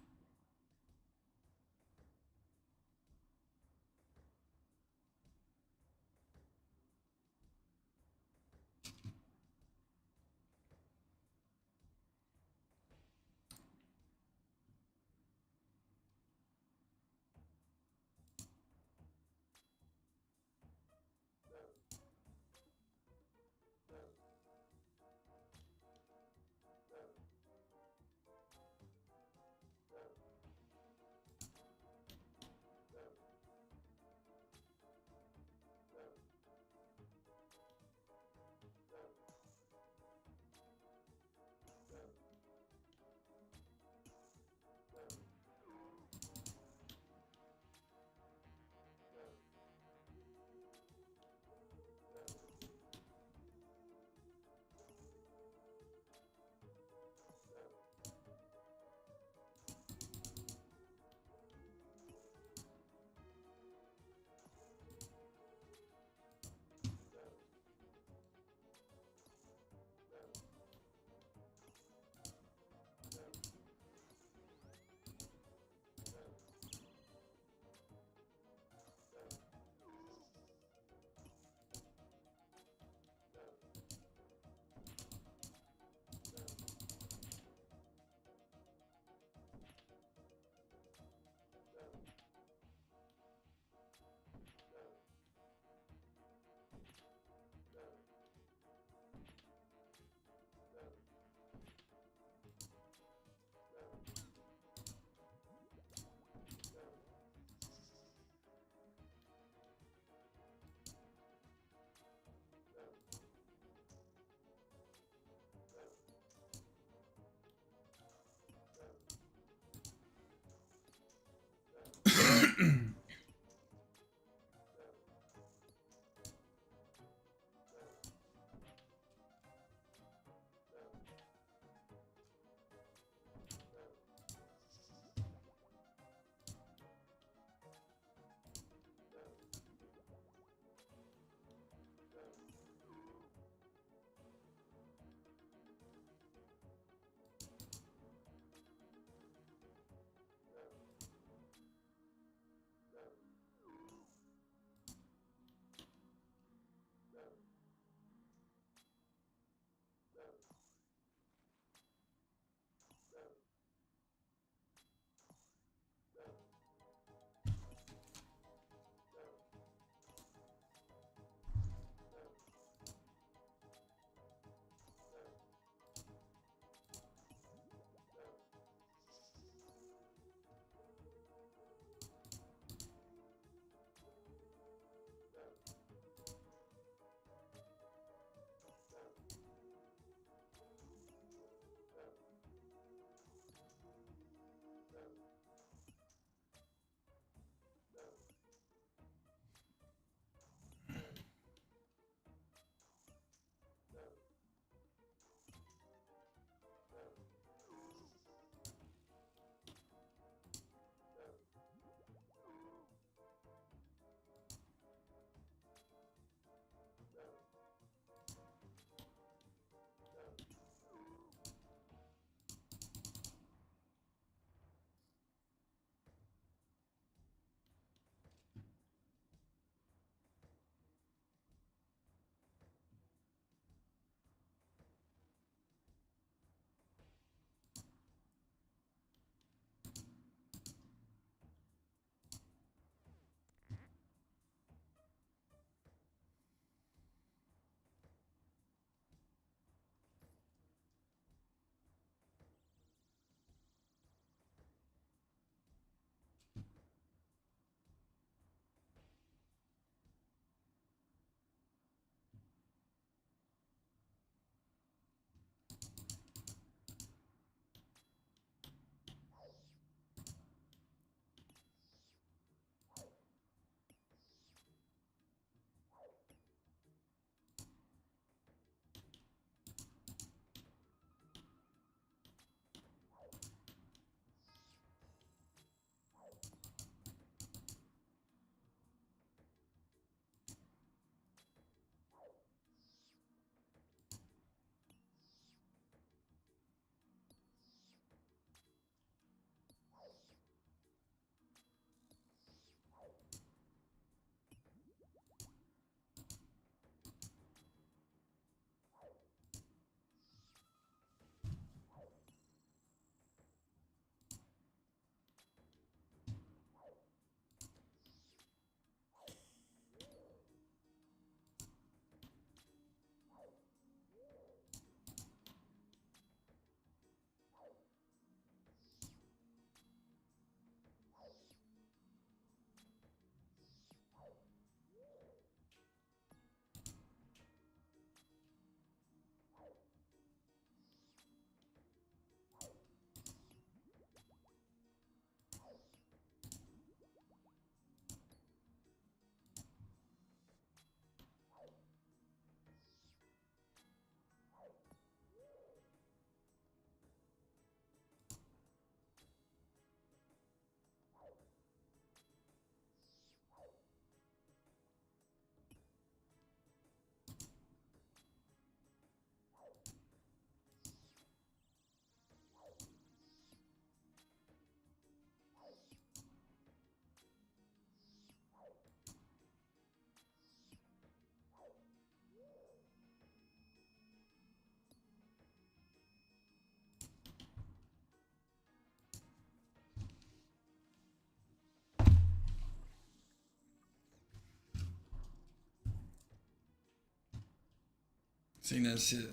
Seen that shit.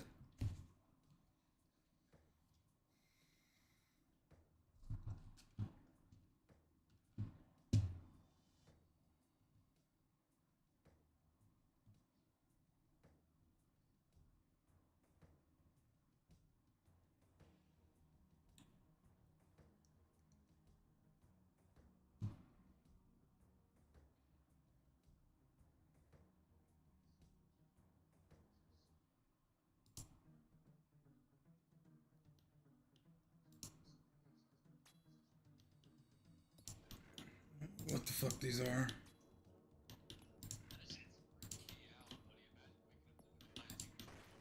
What the fuck these are?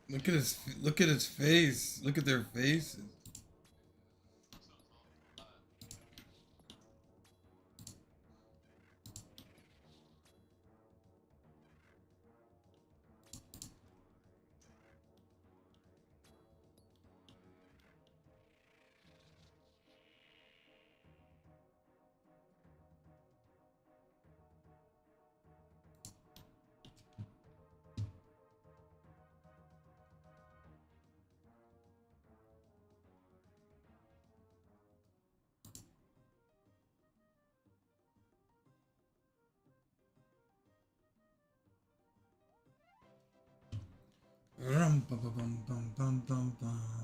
Look at his face. Look at their faces. Rum, bum, bum, bum, bum, bum, bum.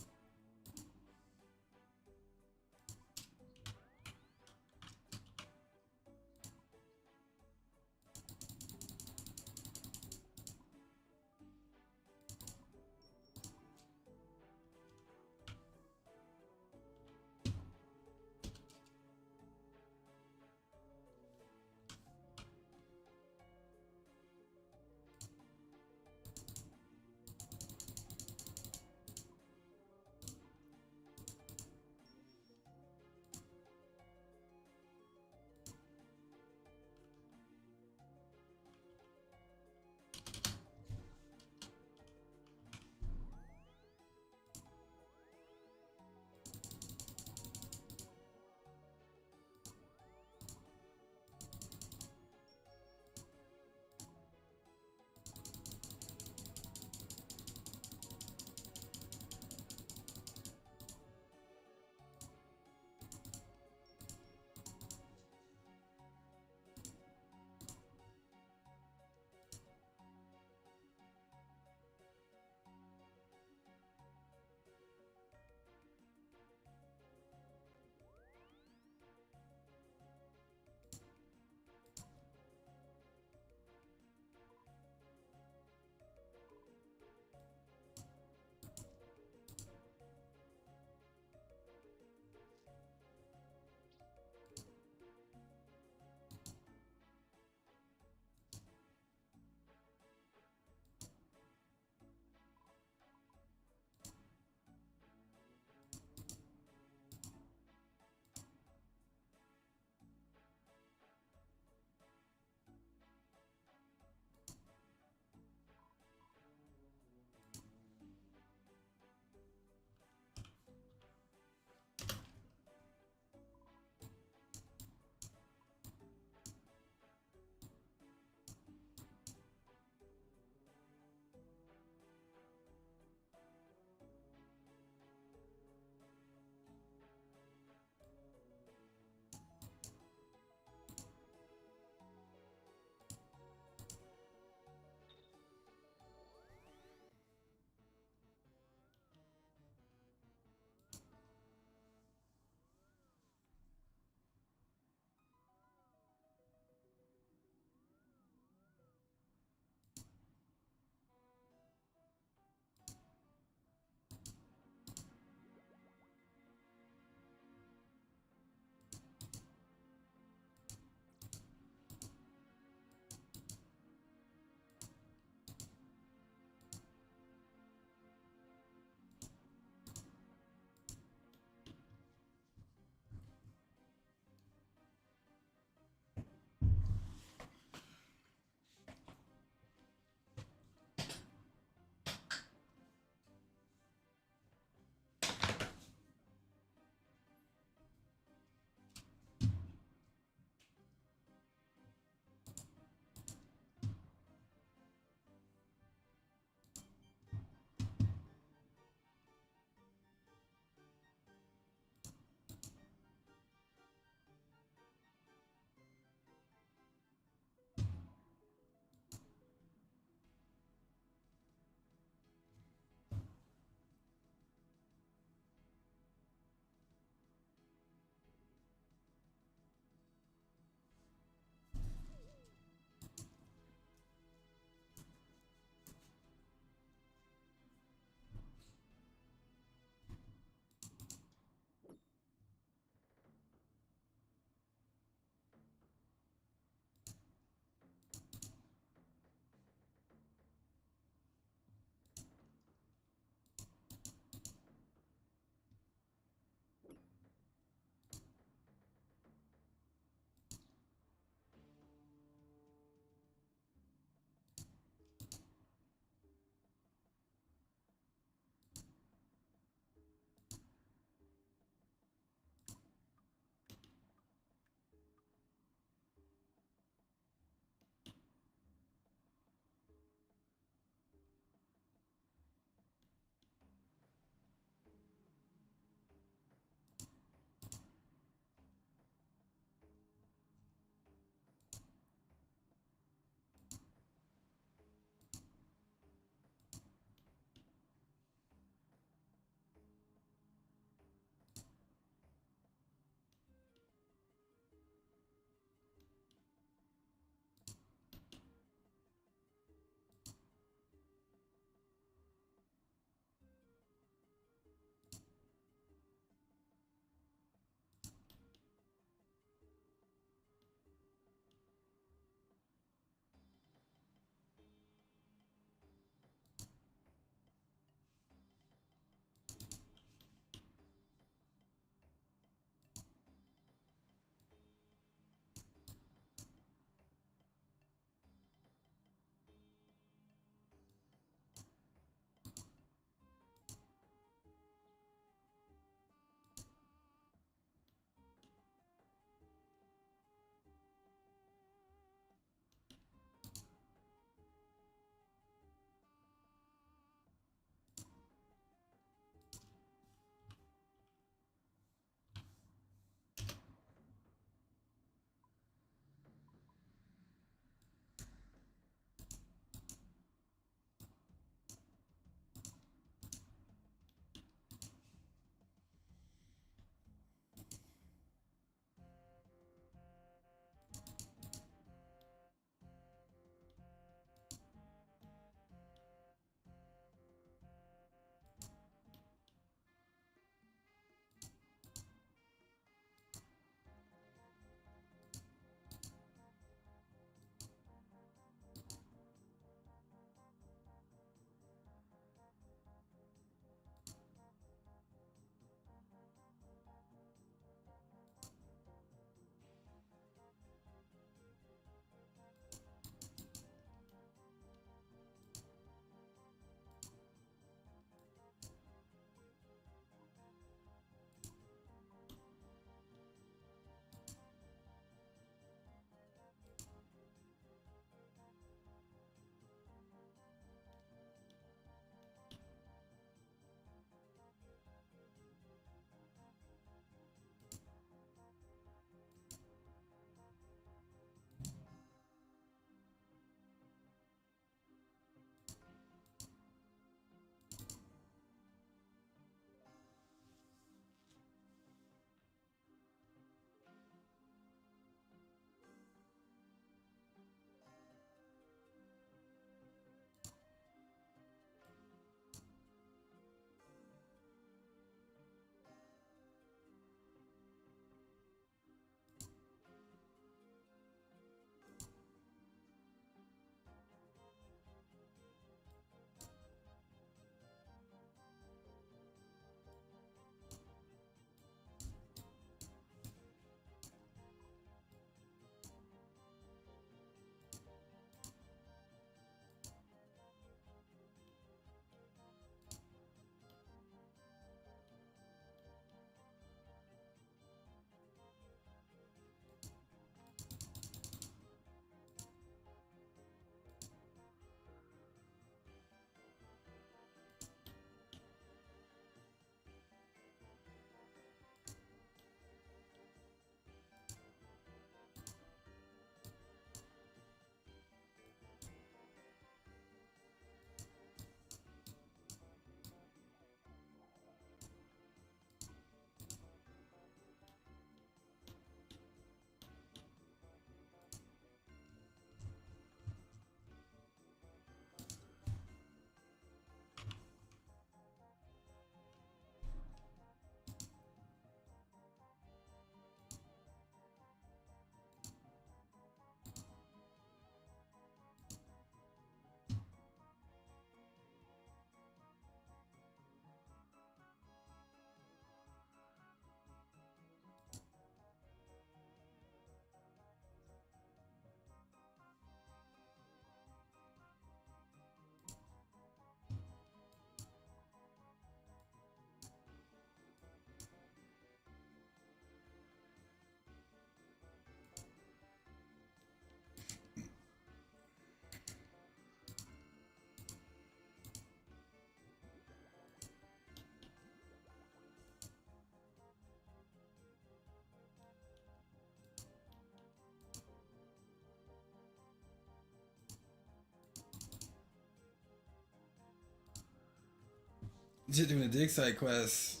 Just doing a dig site quest.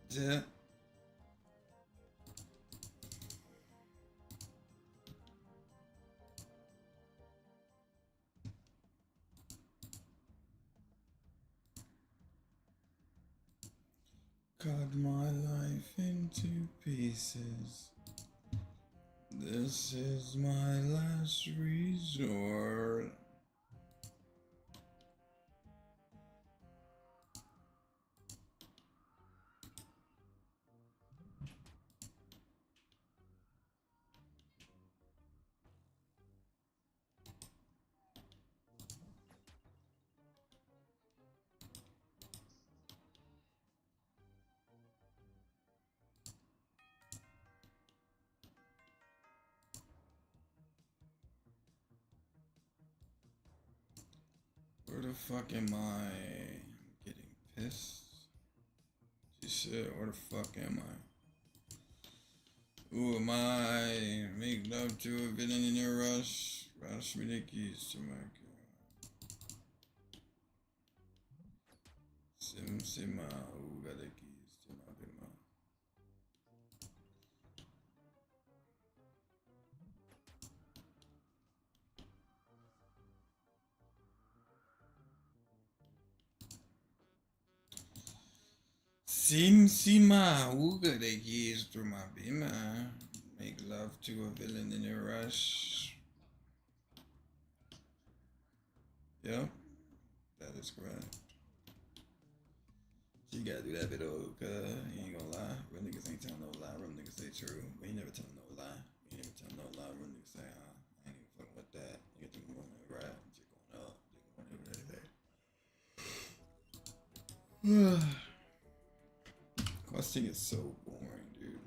Yeah. Cut my life into pieces. This is my last resort. Where the fuck am I? I'm getting pissed. She said, where the fuck am I? Who am I? Make love to a villain in a rush. Rush me the keys to my car. Sim Sima, who got the keys to my bima? Sim Sima, who got the keys to my bima? Make love to a villain in a rush. Yep, that is correct. You gotta do that video, cuz you ain't gonna lie. Real niggas ain't telling no lie. Real niggas say true. We ain't never telling no lie. We ain't never telling no lie. Real niggas say, I ain't even fucking with that. You get the moving right. You're going up. You're going everything. Questing is so boring, dude.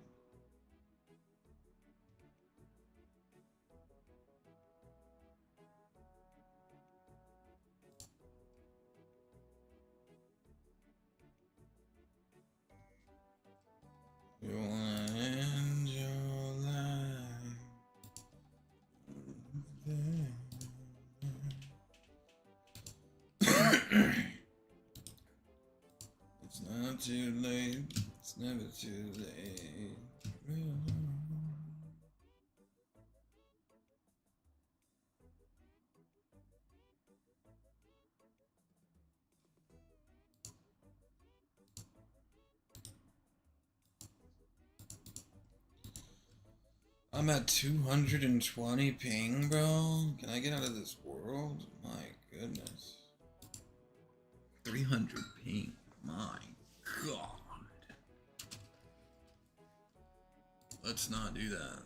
You wanna end your life. It's not too late. It's never too late. I'm at 220 ping, bro. Can I get out of this world? My goodness. 300 ping. My god. Let's not do that.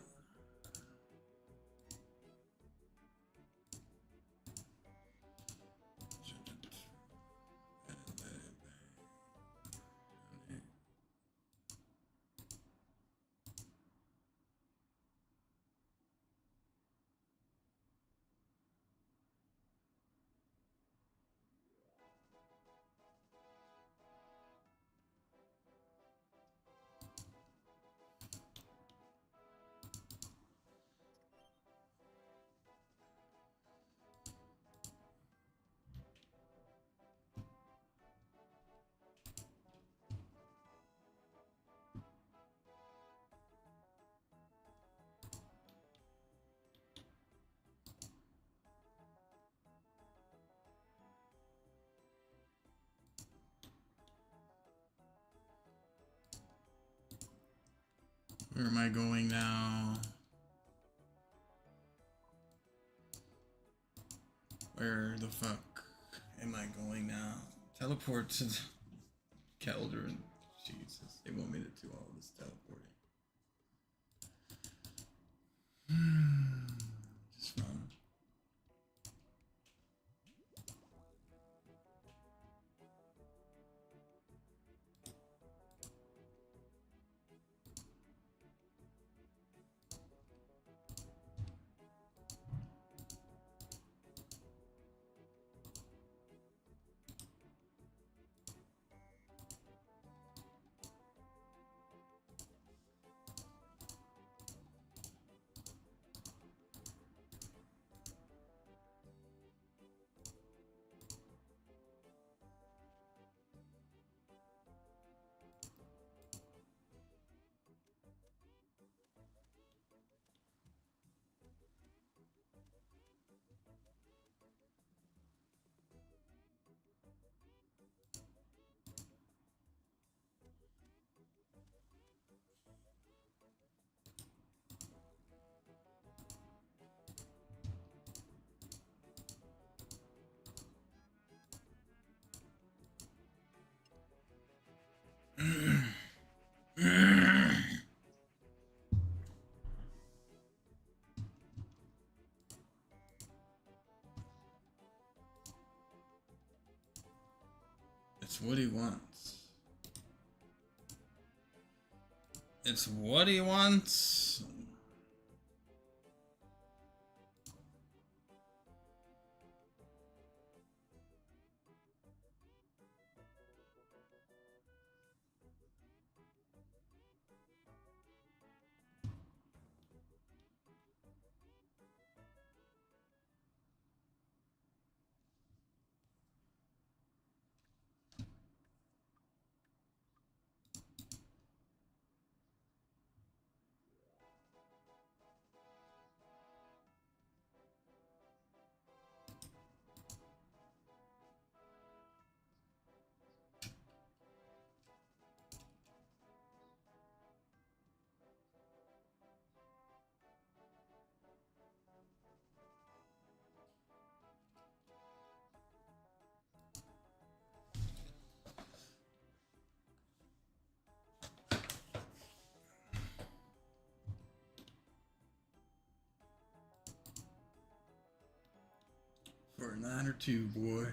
Where am I going now? Where the fuck am I going now? Teleport to Keldor. Jesus, they want me to do all this teleporting. Just fun. It's what he wants. It's what he wants. For a 9 or 2, boy.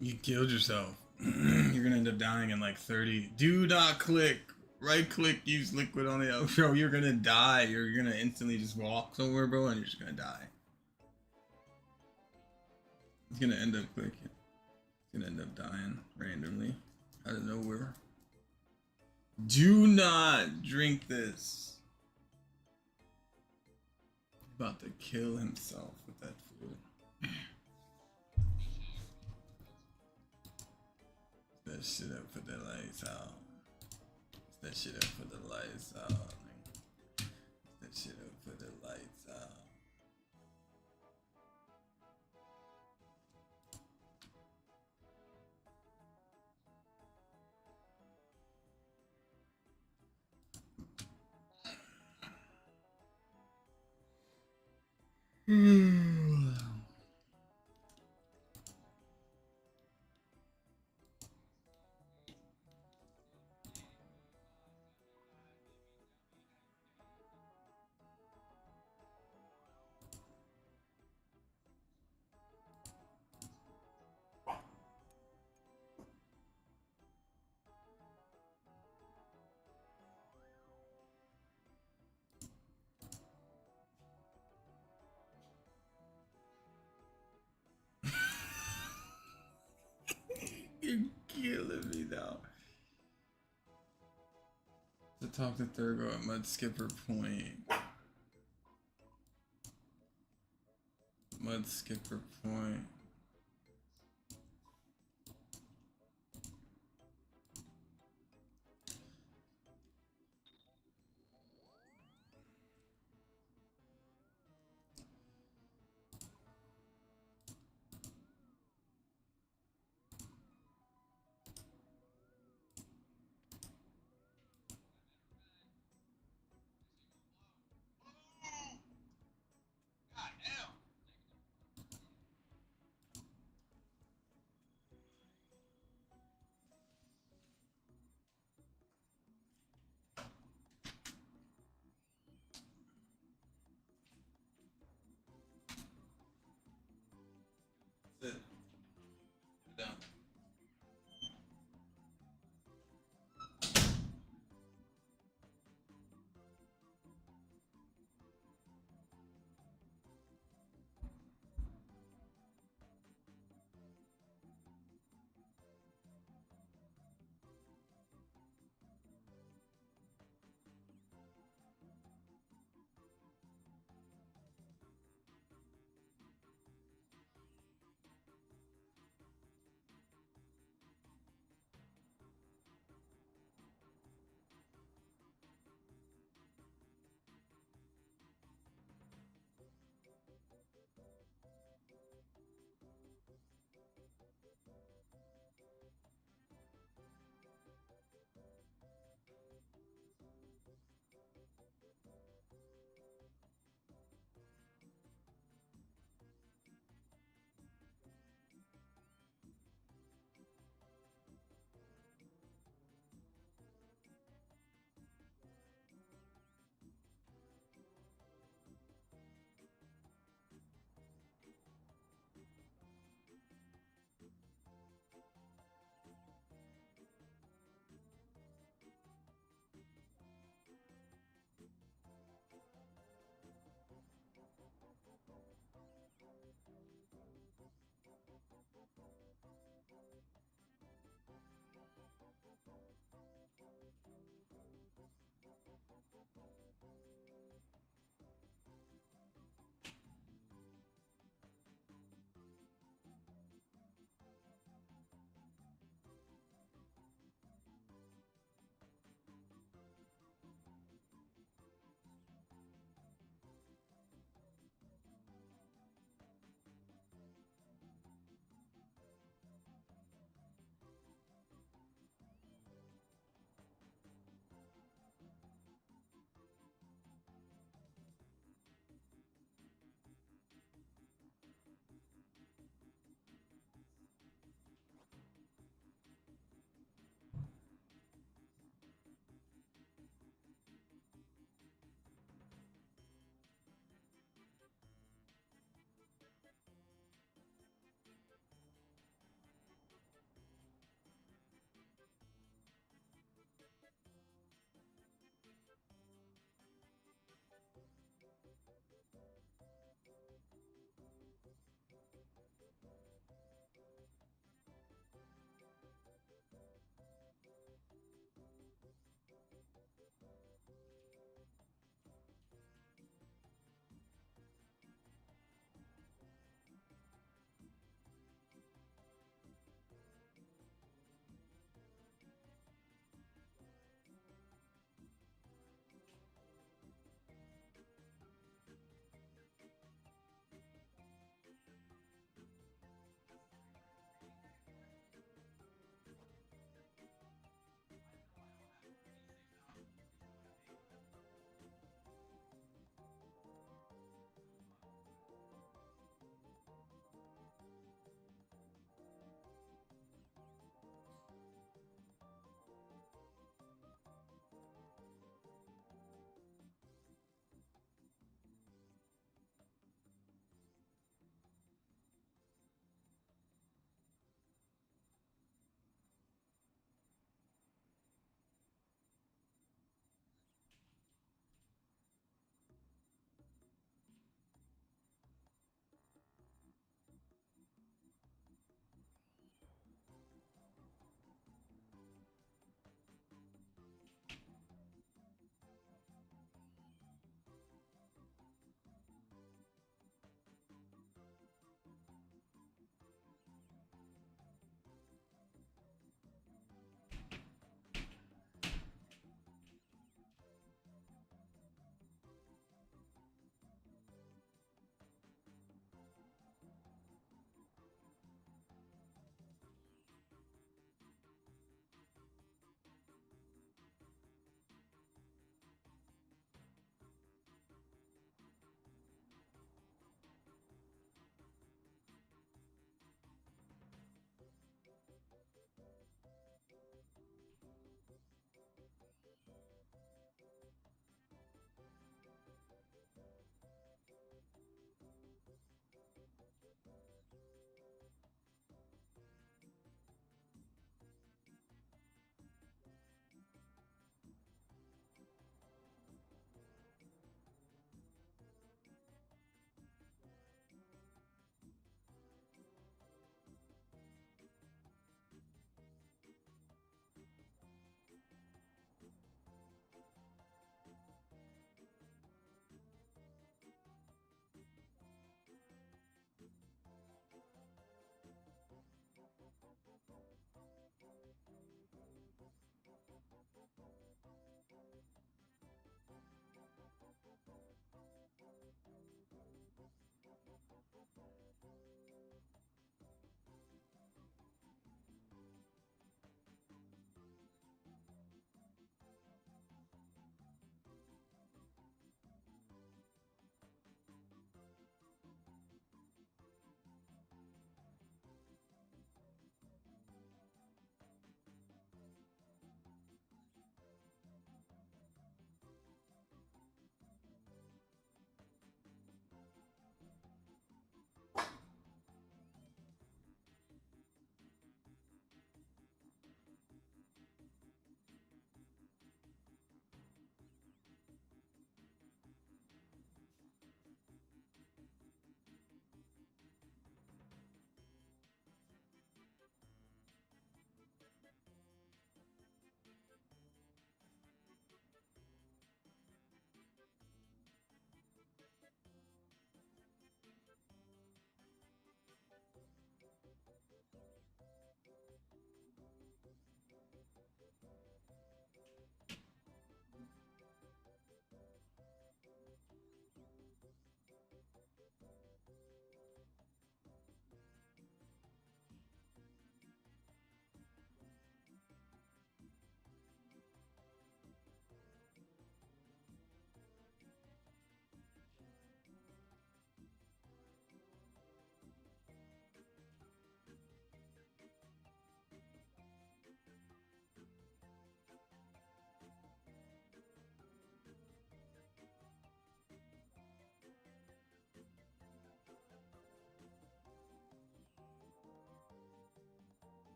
You killed yourself. You're gonna end up dying in like 30. Do not click. Right click, use liquid on the bro. You're gonna die. You're gonna instantly just walk somewhere, bro, and you're just gonna die. It's gonna end up clicking. It's gonna end up dying randomly out of nowhere. Do not drink this. He's about to kill himself with that food. That shit up for the lights out. That shit up for the lights out. That shit up for the lights out. You're killing me now. To talk to Thurgo at Mud Skipper Point. Mud Skipper Point.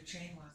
train was.